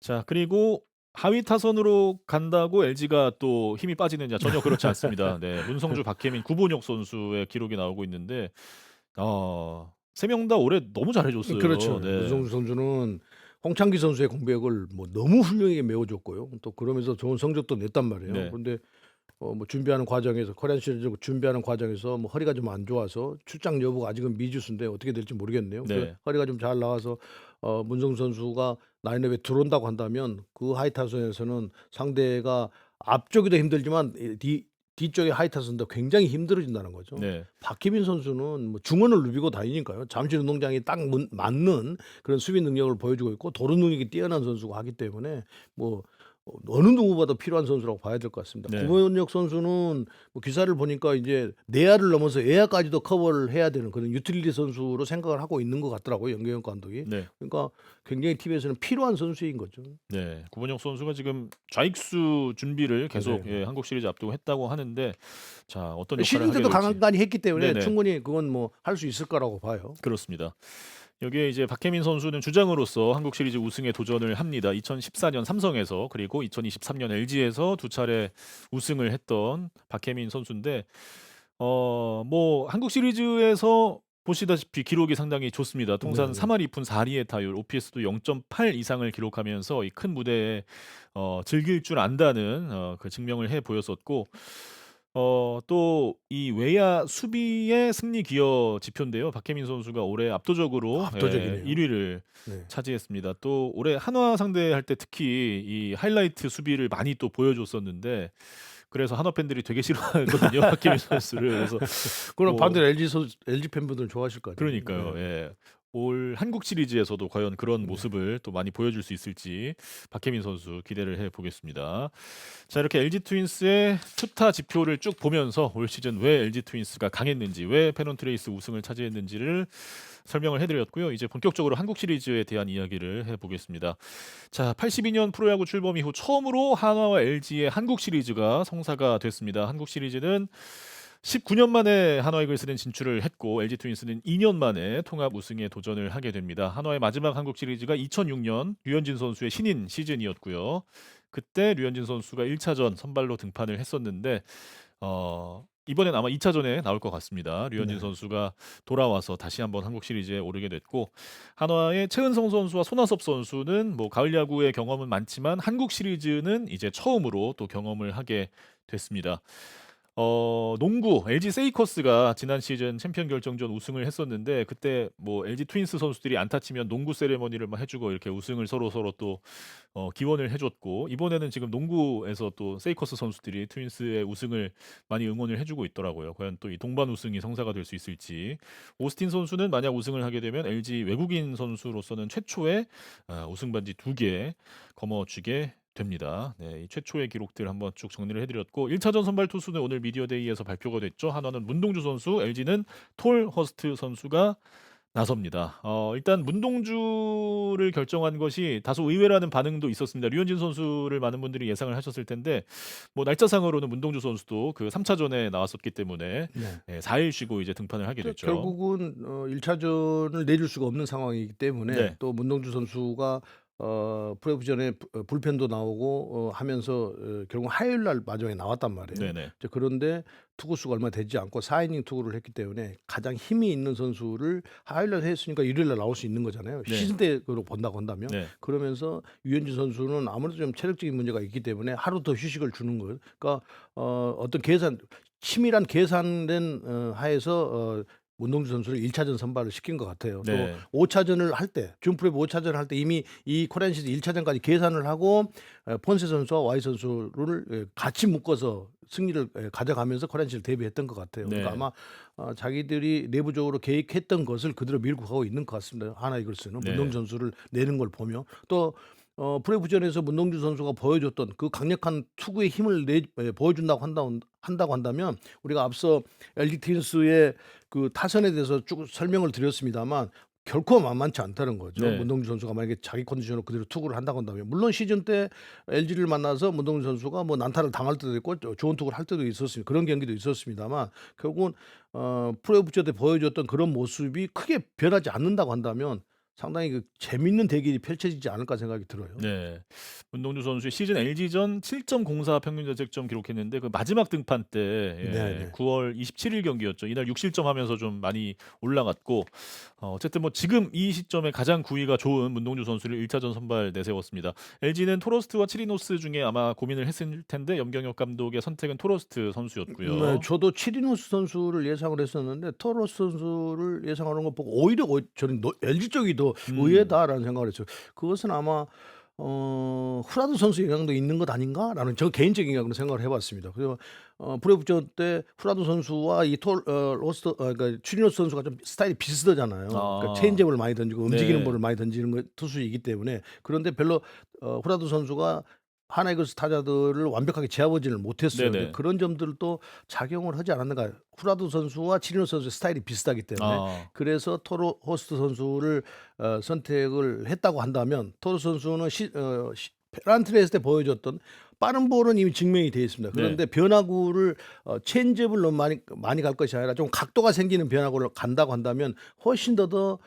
Speaker 1: 자, 그리고 하위 타선으로 간다고 LG가 또 힘이 빠지느냐 전혀 그렇지 않습니다. 네. 문성주, 박혜민, 구본혁 선수의 기록이 나오고 있는데 3명 다 올해 너무 잘해 줬어요.
Speaker 2: 그렇죠.
Speaker 1: 네.
Speaker 2: 문성주 선수는 홍창기 선수의 공백을 뭐 너무 훌륭하게 메워줬고요. 또 그러면서 좋은 성적도 냈단 말이에요.
Speaker 1: 네.
Speaker 2: 그런데 뭐 준비하는 과정에서 코리안 시리즈 준비하는 과정에서 뭐 허리가 좀 안 좋아서 출장 여부가 아직은 미지수인데 어떻게 될지 모르겠네요.
Speaker 1: 네.
Speaker 2: 허리가 좀 잘 나와서 문성주 선수가 라인업에 들어온다고 한다면 그 하이 타선에서는 상대가 앞쪽이 더 힘들지만 뒤쪽의 하이 타선도 굉장히 힘들어진다는 거죠.
Speaker 1: 네.
Speaker 2: 박희민 선수는 뭐 중원을 누비고 다니니까요. 잠실 운동장이 딱 맞는 그런 수비 능력을 보여주고 있고 도루 능력이 뛰어난 선수가 하기 때문에 뭐 어느 누구보다 필요한 선수라고 봐야 될 것 같습니다.
Speaker 1: 네.
Speaker 2: 구본혁 선수는 뭐 기사를 보니까 이제 내야를 넘어서 외야까지도 커버를 해야 되는 그런 유틸리티 선수로 생각을 하고 있는 것 같더라고요. 연경영 감독이.
Speaker 1: 네.
Speaker 2: 그러니까 굉장히 팀에서는 필요한 선수인 거죠.
Speaker 1: 네. 구본혁 선수가 지금 좌익수 준비를 계속
Speaker 2: 네.
Speaker 1: 한국 시리즈 앞두고 했다고 하는데 자, 어떤 역할을
Speaker 2: 시즌
Speaker 1: 하게
Speaker 2: 때도
Speaker 1: 될지.
Speaker 2: 간간히 했기 때문에
Speaker 1: 네네.
Speaker 2: 충분히 그건 뭐 할 수 있을 거라고 봐요.
Speaker 1: 그렇습니다. 여기에 이제 박혜민 선수는 주장으로서 한국 시리즈 우승에 도전을 합니다. 2014년 삼성에서 그리고 2023년 LG에서 두 차례 우승을 했던 박혜민 선수인데 뭐 한국 시리즈에서 보시다시피 기록이 상당히 좋습니다. 통산
Speaker 2: 네네.
Speaker 1: 3할 2푼 4리의 타율, OPS도 0.8 이상을 기록하면서 이 큰 무대에 즐길 줄 안다는 그 증명을 해 보였었고 또 이 외야 수비의 승리 기여 지표인데요. 박혜민 선수가 올해 압도적으로
Speaker 2: 압도적이네요.
Speaker 1: 1위를
Speaker 2: 네.
Speaker 1: 차지했습니다. 또 올해 한화 상대할 때 특히 이 하이라이트 수비를 많이 또 보여줬었는데 그래서 한화 팬들이 되게 싫어하거든요. 박혜민 선수를. 그래서
Speaker 2: 그럼
Speaker 1: 뭐
Speaker 2: 반대로 LG 팬분들은 좋아하실 거 아니에요.
Speaker 1: 그러니까요.
Speaker 2: 네.
Speaker 1: 예. 올 한국 시리즈에서도 과연 그런
Speaker 2: 네.
Speaker 1: 모습을 또 많이 보여줄 수 있을지 박혜민 선수 기대를 해보겠습니다. 자, 이렇게 LG 트윈스의 투타 지표를 쭉 보면서 올 시즌 왜 LG 트윈스가 강했는지, 왜 페넌트레이스 우승을 차지했는지를 설명을 해드렸고요. 이제 본격적으로 한국 시리즈에 대한 이야기를 해보겠습니다. 자, 82년 프로야구 출범 이후 처음으로 한화와 LG의 한국 시리즈가 성사가 됐습니다. 한국 시리즈는 19년 만에 한화 이글스는 진출을 했고 LG 트윈스는 2년 만에 통합 우승에 도전을 하게 됩니다. 한화의 마지막 한국 시리즈가 2006년 류현진 선수의 신인 시즌이었고요. 그때 류현진 선수가 1차전 선발로 등판을 했었는데 이번엔 아마 2차전에 나올 것 같습니다. 류현진
Speaker 2: 네.
Speaker 1: 선수가 돌아와서 다시 한번 한국 시리즈에 오르게 됐고 한화의 최은성 선수와 손아섭 선수는 뭐 가을 야구의 경험은 많지만 한국 시리즈는 이제 처음으로 또 경험을 하게 됐습니다. 농구 LG 세이커스가 지난 시즌 챔피언 결정전 우승을 했었는데 그때 뭐 LG 트윈스 선수들이 안타 치면 농구 세레머니를 막 해주고 이렇게 우승을 서로 또 기원을 해줬고 이번에는 지금 농구에서 또 세이커스 선수들이 트윈스의 우승을 많이 응원을 해주고 있더라고요. 과연 또 이 동반 우승이 성사가 될 수 있을지. 오스틴 선수는 만약 우승을 하게 되면 LG 외국인 선수로서는 최초의 우승 반지 2개 거머쥐게 됩니다. 네, 이 최초의 기록들 한번 쭉 정리를 해드렸고 1차전 선발 투수는 오늘 미디어데이에서 발표가 됐죠. 한화는 문동주 선수, LG는 톨 허스트 선수가 나섭니다. 일단 문동주를 결정한 것이 다소 의외라는 반응도 있었습니다. 류현진 선수를 많은 분들이 예상을 하셨을 텐데 뭐 날짜상으로는 문동주 선수도 그 3차전에 나왔었기 때문에
Speaker 2: 네.
Speaker 1: 4일 쉬고 이제 등판을 하게 됐죠.
Speaker 2: 결국은 1차전을 내줄 수가 없는 상황이기 때문에
Speaker 1: 네.
Speaker 2: 또 문동주 선수가 프로야구 전에 불펜도 나오고 하면서 결국 화요일 날 마지막에 나왔단 말이에요.
Speaker 1: 네네.
Speaker 2: 이제 그런데 투구수가 얼마 되지 않고 4이닝 투구를 했기 때문에 가장 힘이 있는 선수를 화요일 날 했으니까 일요일 날 나올 수 있는 거잖아요.
Speaker 1: 네.
Speaker 2: 시즌 때로 본다고 한다면.
Speaker 1: 네.
Speaker 2: 그러면서 유현진 선수는 아무래도 좀 체력적인 문제가 있기 때문에 하루 더 휴식을 주는 거예요. 그러니까 어떤 치밀한 계산된 하에서 문동주 선수를 1차전 선발을 시킨 것 같아요.
Speaker 1: 네.
Speaker 2: 또 5차전을 할 때, 준프로야구 5차전을 할 때 이미 이 코리안 시리즈 1차전까지 계산을 하고 폰세 선수와 와이 선수를 같이 묶어서 승리를 가져가면서 코리안 시리즈 데뷔했던 것 같아요.
Speaker 1: 네.
Speaker 2: 그러니까 아마 자기들이 내부적으로 계획했던 것을 그대로 밀고 가고 있는 것 같습니다. 하나 이글스는
Speaker 1: 네.
Speaker 2: 문동주 선수를 내는 걸 보며 또 프로야구전에서 문동주 선수가 보여줬던 그 강력한 투구의 힘을 보여준다고 한다면 우리가 앞서 LG 트윈스의 그 타선에 대해서 쭉 설명을 드렸습니다만 결코 만만치 않다는 거죠.
Speaker 1: 네.
Speaker 2: 문동주 선수가 만약에 자기 컨디션으로 그대로 투구를 한다고 한다면 물론 시즌 때 LG를 만나서 문동주 선수가 뭐 난타를 당할 때도 있고 좋은 투구를 할 때도 있었습니다. 그런 경기도 있었습니다만 결국은 프로야구 때 보여줬던 그런 모습이 크게 변하지 않는다고 한다면 상당히 그 재밌는 대결이 펼쳐지지 않을까 생각이 들어요.
Speaker 1: 네. 문동주 선수의 시즌 LG전 7.04 평균 자책점 기록했는데 그 마지막 등판 때
Speaker 2: 네네.
Speaker 1: 9월 27일 경기였죠. 이날 6실점하면서 좀 많이 올라갔고 어쨌든 뭐 지금 이 시점에 가장 구위가 좋은 문동주 선수를 1차전 선발 내세웠습니다. LG는 토러스트와 치리노스 중에 아마 고민을 했을 텐데 염경엽 감독의 선택은 토러스트 선수였고요.
Speaker 2: 네, 저도 치리노스 선수를 예상을 했었는데 토로스 선수를 예상하는 것 보고 오히려 저는 LG 쪽이 더 의외다라는 생각을 했어요. 그것은 아마 후라도 선수 영향도 있는 것 아닌가라는 저 개인적인 그런 생각을 해봤습니다. 그래서 프로야구전 때 후라도 선수와 이 그러니까 추리노스 선수가 좀 스타일이 비슷하잖아요. 그러니까
Speaker 1: 아.
Speaker 2: 체인지업을 많이 던지고 움직이는
Speaker 1: 네.
Speaker 2: 볼을 많이 던지는 투수이기 때문에 그런데 별로 후라도 선수가 하나이글스 타자들을 완벽하게 제압하지를 못했어요.
Speaker 1: 네네.
Speaker 2: 그런 점들도 작용을 하지 않았는가. 후라도 선수와 치리노스 선수의 스타일이 비슷하기 때문에
Speaker 1: 아.
Speaker 2: 그래서 토로 호스트 선수를 선택을 했다고 한다면 토로 선수는 페란트를 했을 때 보여줬던 빠른 볼은 이미 증명이 되어 있습니다. 그런데 변화구를 체인지업을 너무 많이 갈 것이 아니라 좀 각도가 생기는 변화구를 간다고 한다면 훨씬 더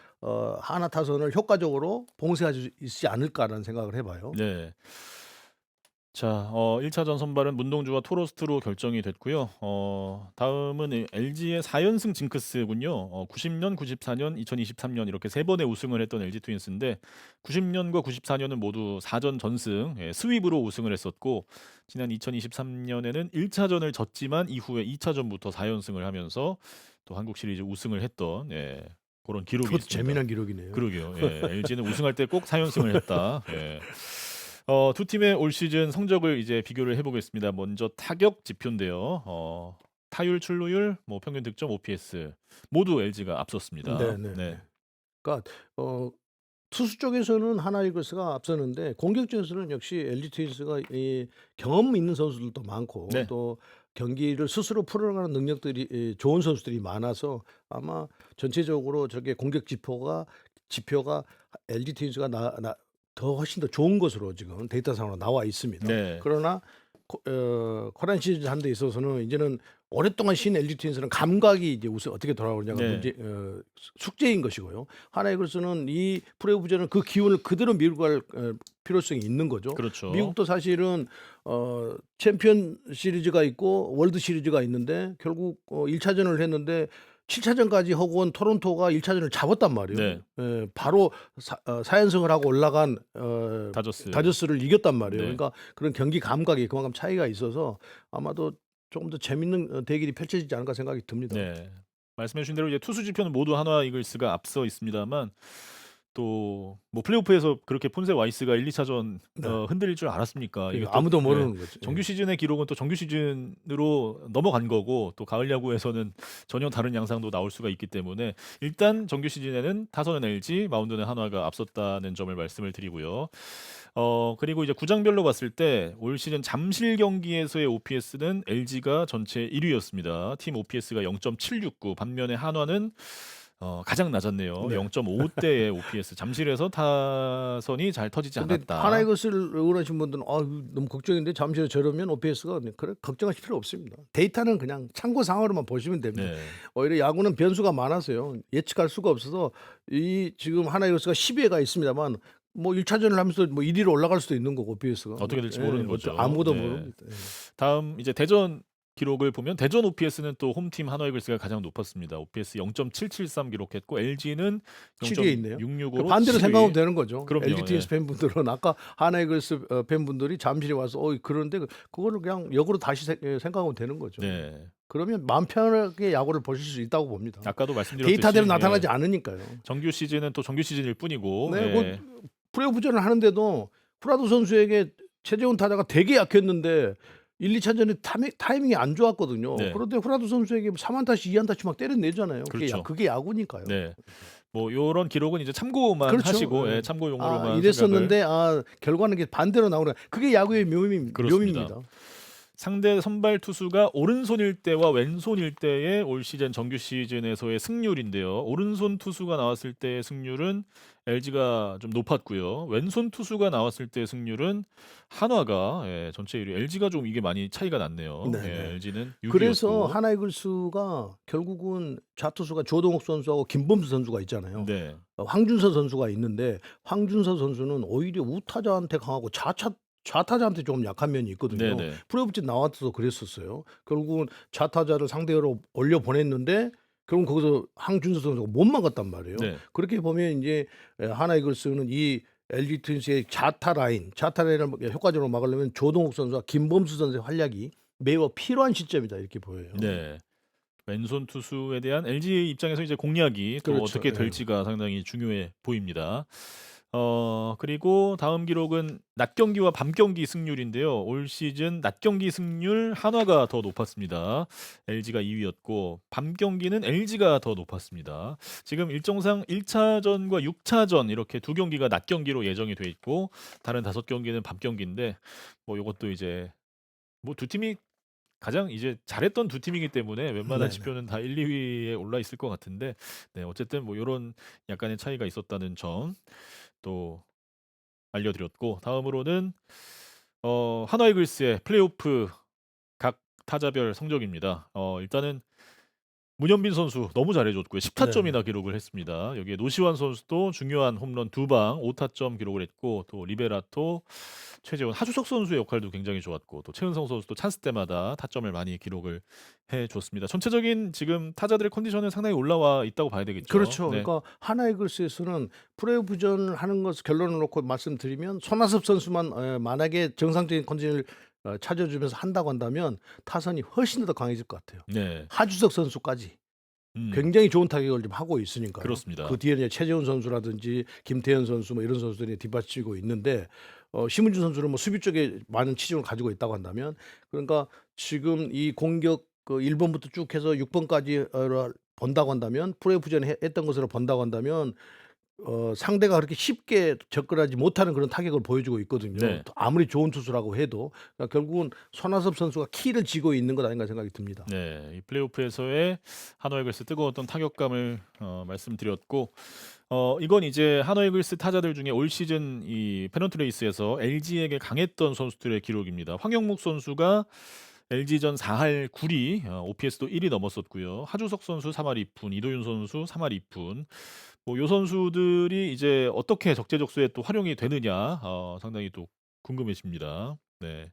Speaker 2: 하나 타선을 효과적으로 봉쇄할 수 있지 않을까라는 생각을 해봐요.
Speaker 1: 네. 자, 1차전 선발은 문동주와 토로스트로 결정이 됐고요. 다음은 LG의 4연승 징크스군요. 90년, 94년, 2023년 이렇게 세 번의 우승을 했던 LG 트윈스인데 90년과 94년은 모두 4전 전승, 스윕으로 우승을 했었고 지난 2023년에는 1차전을 졌지만 이후에 2차전부터 4연승을 하면서 또 한국 시리즈 우승을 했던 그런 기록이
Speaker 2: 그것도
Speaker 1: 있습니다.
Speaker 2: 재미난 기록이네요.
Speaker 1: 그러게요. LG는 우승할 때 꼭 4연승을 했다. 두 팀의 올 시즌 성적을 이제 비교를 해보겠습니다. 먼저 타격 지표인데요. 타율, 출루율, 뭐 평균 득점, OPS 모두 LG가 앞섰습니다.
Speaker 2: 네네.
Speaker 1: 네.
Speaker 2: 그러니까 투수 쪽에서는 하나이글스가 앞서는데 공격 쪽에서는 역시 LG 트윈스가 이 경험 있는 선수들도 많고
Speaker 1: 네.
Speaker 2: 또 경기를 스스로 풀어가는 능력들이 좋은 선수들이 많아서 아마 전체적으로 저게 공격 지표가 LG 트윈스가 더 훨씬 더 좋은 것으로 지금 데이터상으로 나와 있습니다.
Speaker 1: 네.
Speaker 2: 그러나 코리안 시리즈 하는 데 있어서는 이제는 오랫동안 쉰 LG 트윈스는 감각이 이제 어떻게 돌아오느냐가
Speaker 1: 네.
Speaker 2: 숙제인 것이고요. 하나이글스는 이 프로야구전은 그 기운을 그대로 밀고 갈 필요성이 있는 거죠.
Speaker 1: 그렇죠.
Speaker 2: 미국도 사실은 챔피언 시리즈가 있고 월드 시리즈가 있는데 결국 1차전을 했는데 7차전까지 하고 온 토론토가 1차전을 잡았단 말이에요.
Speaker 1: 네.
Speaker 2: 바로 4연승을 하고 올라간
Speaker 1: 다저스를
Speaker 2: 이겼단 말이에요.
Speaker 1: 네.
Speaker 2: 그러니까 그런 경기 감각이 그만큼 차이가 있어서 아마도 조금 더 재밌는 대결이 펼쳐지지 않을까 생각이 듭니다.
Speaker 1: 네. 말씀해 주신 대로 이제 투수 지표는 모두 하나 이글스가 앞서 있습니다만 또 뭐 플레이오프에서 그렇게 폰세 와이스가 1, 2차전
Speaker 2: 네.
Speaker 1: 흔들릴 줄 알았습니까? 이게 또
Speaker 2: 아무도 모르는 거죠.
Speaker 1: 정규 시즌의 기록은 또 정규 시즌으로 넘어간 거고 또 가을 야구에서는 전혀 다른 양상도 나올 수가 있기 때문에 일단 정규 시즌에는 타선은 LG, 마운드는 한화가 앞섰다는 점을 말씀을 드리고요. 그리고 이제 구장별로 봤을 때 올 시즌 잠실 경기에서의 OPS는 LG가 전체 1위였습니다. 팀 OPS가 0.769, 반면에 한화는 가장 낮았네요.
Speaker 2: 네.
Speaker 1: 0.5대의 OPS. 잠실에서 타선이 잘 터지지
Speaker 2: 근데
Speaker 1: 않았다.
Speaker 2: 하나이글스를 응원하신 분들은 너무 걱정인데 잠시 저러면 OPS가 그래 걱정하실 필요 없습니다. 데이터는 그냥 참고 상황으로만 보시면 됩니다.
Speaker 1: 네.
Speaker 2: 오히려 야구는 변수가 많아서요. 예측할 수가 없어서 이 지금 하나이글스가 10위에 가 있습니다만 뭐 1차전을 하면서 뭐 1위로 올라갈 수도 있는 거고 OPS가
Speaker 1: 어떻게 될지 모르는 거죠.
Speaker 2: 아무도
Speaker 1: 네.
Speaker 2: 모릅니다.
Speaker 1: 다음 이제 대전 기록을 보면 대전 OPS는 또 홈팀 한화이글스가 가장 높았습니다. OPS 0.773 기록했고 LG는
Speaker 2: 7위에 있네요.
Speaker 1: 0.665로
Speaker 2: 반대로 생각하면 되는 거죠.
Speaker 1: 그럼요.
Speaker 2: LG 트윈스 팬분들은 아까 하나이글스 팬분들이 잠실에 와서 그런데 그거를 그냥 역으로 다시 생각하면 되는 거죠.
Speaker 1: 네.
Speaker 2: 그러면 마음 편하게 야구를 보실 수 있다고 봅니다.
Speaker 1: 아까도 말씀드렸듯이
Speaker 2: 데이터대로 나타나지 않으니까요.
Speaker 1: 정규 시즌은 또 정규 시즌일 뿐이고
Speaker 2: 네, 프로야구전을 하는데도 후라도 선수에게 최재훈 타자가 되게 약했는데 1, 2차전에 타이밍이 안 좋았거든요.
Speaker 1: 네.
Speaker 2: 그런데 후라도 선수에게 3안타씩 2안타씩 막 때려내잖아요.
Speaker 1: 그렇죠.
Speaker 2: 그게 야구니까요.
Speaker 1: 네. 뭐 요런 기록은 이제 참고만
Speaker 2: 그렇죠.
Speaker 1: 하시고
Speaker 2: 네.
Speaker 1: 참고용으로만
Speaker 2: 이랬었는데 결과는 반대로 나오는 그게 야구의 묘미입니다.
Speaker 1: 그렇습니다. 상대 선발 투수가 오른손일 때와 왼손일 때의 올 시즌 정규 시즌에서의 승률인데요. 오른손 투수가 나왔을 때의 승률은 LG가 좀 높았고요. 왼손 투수가 나왔을 때의 승률은 한화가 전체 1위. LG가 좀 이게 많이 차이가 났네요.
Speaker 2: 네네.
Speaker 1: LG는
Speaker 2: 그래서
Speaker 1: 6위였고.
Speaker 2: 하나이글스가 결국은 좌투수가 조동욱 선수하고 김범수 선수가 있잖아요.
Speaker 1: 네.
Speaker 2: 황준서 선수가 있는데 황준서 선수는 오히려 우타자한테 강하고 좌타자한테 좀 약한 면이 있거든요.
Speaker 1: 네네.
Speaker 2: 프로야구팀 나와서도 그랬었어요. 결국은 좌타자를 상대로 올려 보냈는데 결국 거기서 황준서 선수가 못 막았단 말이에요.
Speaker 1: 네.
Speaker 2: 그렇게 보면 이제 하나이글스는 이 LG 트윈스의 좌타라인을 효과적으로 막으려면 조동욱 선수와 김범수 선수의 활약이 매우 필요한 시점이다 이렇게 보여요.
Speaker 1: 네. 왼손 투수에 대한 LG 입장에서 이제 공략이 또
Speaker 2: 그렇죠.
Speaker 1: 어떻게
Speaker 2: 예.
Speaker 1: 될지가 상당히 중요해 보입니다. 그리고 다음 기록은 낮 경기와 밤 경기 승률인데요. 올 시즌 낮 경기 승률 한화가 더 높았습니다. LG가 2위였고 밤 경기는 LG가 더 높았습니다. 지금 일정상 1차전과 6차전 이렇게 두 경기가 낮 경기로 예정이 돼 있고 다른 5경기는 밤 경기인데 뭐 요것도 이제 뭐 두 팀이 가장 이제 잘했던 두 팀이기 때문에 웬만한
Speaker 2: 네네.
Speaker 1: 지표는 다 1, 2위에 올라 있을 것 같은데 네, 어쨌든 뭐 요런 약간의 차이가 있었다는 점 또 알려드렸고 다음으로는 한화 이글스의 플레이오프 각 타자별 성적입니다. 일단은 문현빈 선수 너무 잘해줬고요.
Speaker 2: 네네.
Speaker 1: 10타점이나 기록을 했습니다. 여기에 노시환 선수도 중요한 홈런 2방 5타점 기록을 했고 또 리베라토, 최재원, 하주석 선수의 역할도 굉장히 좋았고 또 최은성 선수도 찬스 때마다 타점을 많이 기록을 해줬습니다. 전체적인 지금 타자들의 컨디션은 상당히 올라와 있다고 봐야 되겠죠.
Speaker 2: 그렇죠.
Speaker 1: 네.
Speaker 2: 그러니까 하나이글스에서는 프레이오프전을 하는 것을 결론을 놓고 말씀드리면 손아섭 선수만 만약에 정상적인 컨디션을 찾아주면서 한다고 한다면 타선이 훨씬 더 강해질 것 같아요.
Speaker 1: 네.
Speaker 2: 하주석 선수까지
Speaker 1: 음,
Speaker 2: 굉장히 좋은 타격을 좀 하고 있으니까요.
Speaker 1: 그렇습니다.
Speaker 2: 그 뒤에 이제 최재훈 선수라든지 김태현 선수 뭐 이런 선수들이 뒷받치고 있는데 심은준 선수는 뭐 수비 쪽에 많은 치중을 가지고 있다고 한다면 그러니까 지금 이 공격 그 1번부터 쭉 해서 6번까지 본다고 한다면 플레이오프전에 했던 것으로 본다고 한다면 상대가 그렇게 쉽게 접근하지 못하는 그런 타격을 보여주고 있거든요.
Speaker 1: 네.
Speaker 2: 아무리 좋은 투수라고 해도 그러니까 결국은 손아섭 선수가 키를 쥐고 있는 것 아닌가 생각이 듭니다.
Speaker 1: 네, 이 플레이오프에서의 한화 이글스 뜨거웠던 타격감을 말씀드렸고 이건 이제 한화 이글스 타자들 중에 올 시즌 이 페넌트 레이스에서 LG에게 강했던 선수들의 기록입니다. 황영묵 선수가 LG전 4할 9리, OPS도 1이 넘었었고요. 하주석 선수 3할 2푼, 이도윤 선수 3할 2푼. 뭐요 선수들이 이제 어떻게 적재적소에 또 활용이 되느냐 상당히 또 궁금해집니다. 네.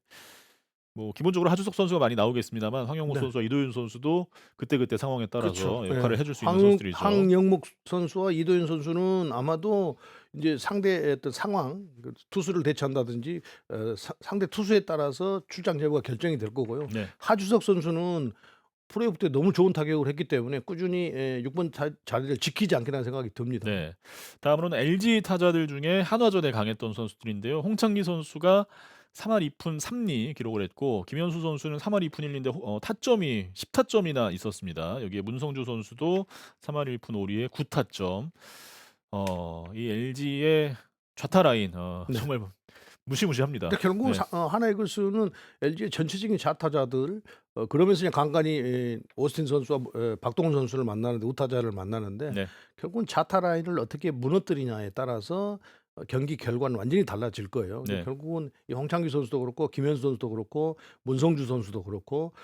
Speaker 1: 뭐 기본적으로 하주석 선수가 많이 나오겠습니다만 황영목
Speaker 2: 네.
Speaker 1: 선수와 이도윤 선수도 그때그때 상황에 따라서
Speaker 2: 그렇죠.
Speaker 1: 역할을
Speaker 2: 예.
Speaker 1: 해줄 수 있는 선수들이죠.
Speaker 2: 황영목 선수와 이도현 선수는 아마도 이제 상대의 어떤 상황, 그 투수를 대처한다든지 상대 투수에 따라서 출장 여부가 결정이 될 거고요.
Speaker 1: 네.
Speaker 2: 하주석 선수는 프로야구 때 너무 좋은 타격을 했기 때문에 꾸준히 6번 자리를 지키지 않겠다는 생각이 듭니다.
Speaker 1: 네. 다음으로는 LG 타자들 중에 한화전에 강했던 선수들인데요. 홍창기 선수가 3할 2푼 3리 기록을 했고 김현수 선수는 3할 2푼 1리인데 타점이 10타점이나 있었습니다. 여기에 문성주 선수도 3할 1푼 5리에 9타점. 이 LG의 좌타 라인
Speaker 2: 네.
Speaker 1: 정말 무시무시합니다.
Speaker 2: 근데 결국
Speaker 1: 네.
Speaker 2: 하나 이글스는 LG의 전체적인 좌타자들 그러면서 그냥 간간히 오스틴 선수와 박동원 선수를 만나는데 우타자를 만나는데
Speaker 1: 네.
Speaker 2: 결국은 좌타 라인을 어떻게 무너뜨리냐에 따라서 경기 결과는 완전히 달라질 거예요. 근데
Speaker 1: 네.
Speaker 2: 결국은 이 홍창기 선수도 그렇고 김현수 선수도 그렇고 문성주 선수도 그렇고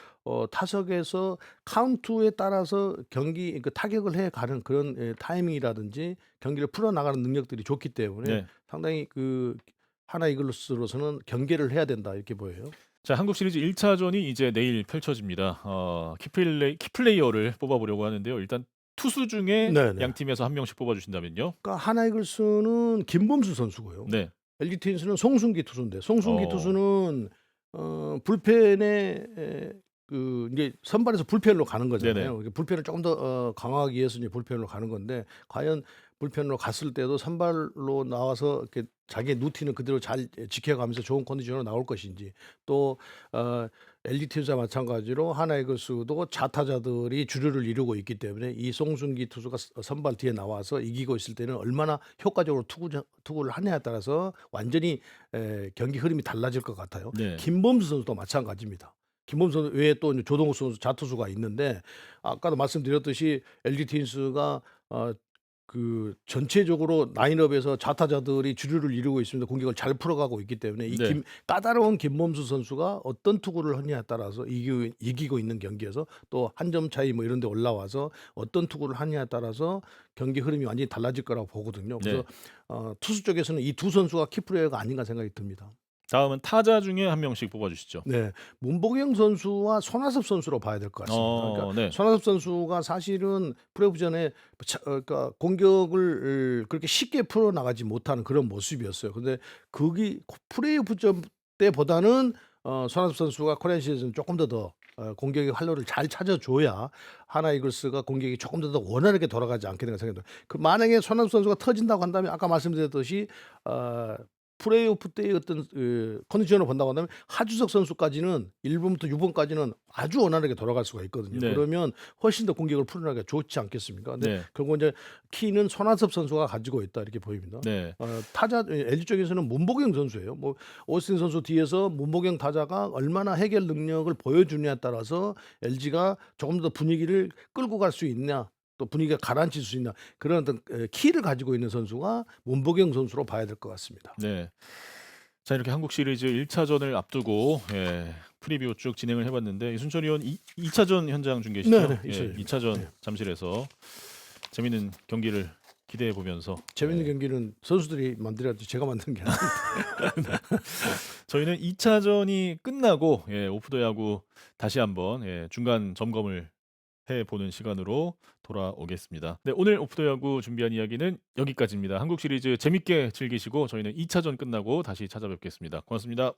Speaker 2: 타석에서 카운트에 따라서 경기 그 타격을 해 가는 그런 타이밍이라든지 경기를 풀어 나가는 능력들이 좋기 때문에
Speaker 1: 네.
Speaker 2: 상당히 그 하나 이글스로서는 경계를 해야 된다 이렇게 보여요.
Speaker 1: 자, 한국 시리즈 1차전이 이제 내일 펼쳐집니다. 키플레이어를 뽑아보려고 하는데요. 일단 투수 중에
Speaker 2: 네네.
Speaker 1: 양 팀에서 한 명씩 뽑아주신다면요.
Speaker 2: 그러니까 하나 이글스는 김범수 선수고요.
Speaker 1: 네.
Speaker 2: LG 트윈스는 송승기 투수인데 송승기
Speaker 1: 어.
Speaker 2: 투수는 불펜에 그 이제 선발에서 불펜으로 가는 거잖아요. 이게 불펜을 조금 더 강화하기 위해서 이제 불펜으로 가는 건데 과연 불펜으로 갔을 때도 선발로 나와서 이렇게 자기의 루틴을 그대로 잘 지켜가면서 좋은 컨디션으로 나올 것인지 또 LG 트윈스와 마찬가지로 하나 이글스도 좌타자들이 주류를 이루고 있기 때문에 이 송승기 투수가 선발 뒤에 나와서 이기고 있을 때는 얼마나 효과적으로 투구를 하냐에 따라서 완전히 경기 흐름이 달라질 것 같아요.
Speaker 1: 네.
Speaker 2: 김범수 선수도 마찬가지입니다. 김범선 외에 또 이제 조동욱 선수 자투수가 있는데 아까도 말씀드렸듯이 LG 트윈스가 그 전체적으로 라인업에서 좌타자들이 주류를 이루고 있습니다. 공격을 잘 풀어가고 있기 때문에 이
Speaker 1: 네.
Speaker 2: 까다로운 김범수 선수가 어떤 투구를 하느냐에 따라서 이기고 있는 경기에서 또 한 점 차이 뭐 이런 데 올라와서 어떤 투구를 하느냐에 따라서 경기 흐름이 완전히 달라질 거라고 보거든요.
Speaker 1: 네.
Speaker 2: 그래서 투수 쪽에서는 이 두 선수가 키플레이어가 아닌가 생각이 듭니다.
Speaker 1: 다음은 타자 중에 한 명씩 뽑아 주시죠.
Speaker 2: 네. 문보경 선수와 손아섭 선수로 봐야 될 것 같습니다. 그러니까
Speaker 1: 네.
Speaker 2: 손아섭 선수가 사실은 플레이오프 전에 그러니까 공격을 그렇게 쉽게 풀어 나가지 못하는 그런 모습이었어요. 근데 거기 플레이오프 전 때보다는 손아섭 선수가 코리안 시리즈는 조금 더 공격의 활로를 잘 찾아줘야 하나 이글스가 공격이 조금 더 원활하게 돌아가지 않게 되는 생각이 듭니다. 그 만약에 손아섭 선수가 터진다고 한다면 아까 말씀드렸듯이 플레이오프 때의 어떤 컨디션을 본다고 한다면 하주석 선수까지는 1번부터 6번까지는 아주 원활하게 돌아갈 수가 있거든요.
Speaker 1: 네.
Speaker 2: 그러면 훨씬 더 공격을 풀어나가기가 좋지 않겠습니까? 근데
Speaker 1: 네.
Speaker 2: 결국 이제 키는 손아섭 선수가 가지고 있다 이렇게 보입니다.
Speaker 1: 네.
Speaker 2: 타자 LG 쪽에서는 문보경 선수예요. 뭐 오스틴 선수 뒤에서 문보경 타자가 얼마나 해결 능력을 보여주냐에 따라서 LG가 조금 더 분위기를 끌고 갈 수 있냐, 또 분위기가 가라앉힐 수 있나 그런 어떤 키를 가지고 있는 선수가 문보경 선수로 봐야 될 것 같습니다.
Speaker 1: 네. 자, 이렇게 한국 시리즈 1차전을 앞두고 프리뷰 쭉 진행을 해봤는데 이순철 의원 2차전 현장 중계시죠?
Speaker 2: 네, 네, 있어요.
Speaker 1: 2차전
Speaker 2: 네.
Speaker 1: 잠실에서 재밌는 경기를 기대해 보면서
Speaker 2: 재밌는 경기는 선수들이 만들어야지 제가 만든 게 아니에요.
Speaker 1: 저희는 2차전이 끝나고 오프더 야구 다시 한번 중간 점검을 해보는 시간으로 돌아오겠습니다. 네, 오늘 오프더 야구 준비한 이야기는 여기까지입니다. 한국 시리즈 재밌게 즐기시고 저희는 2차전 끝나고 다시 찾아뵙겠습니다. 고맙습니다.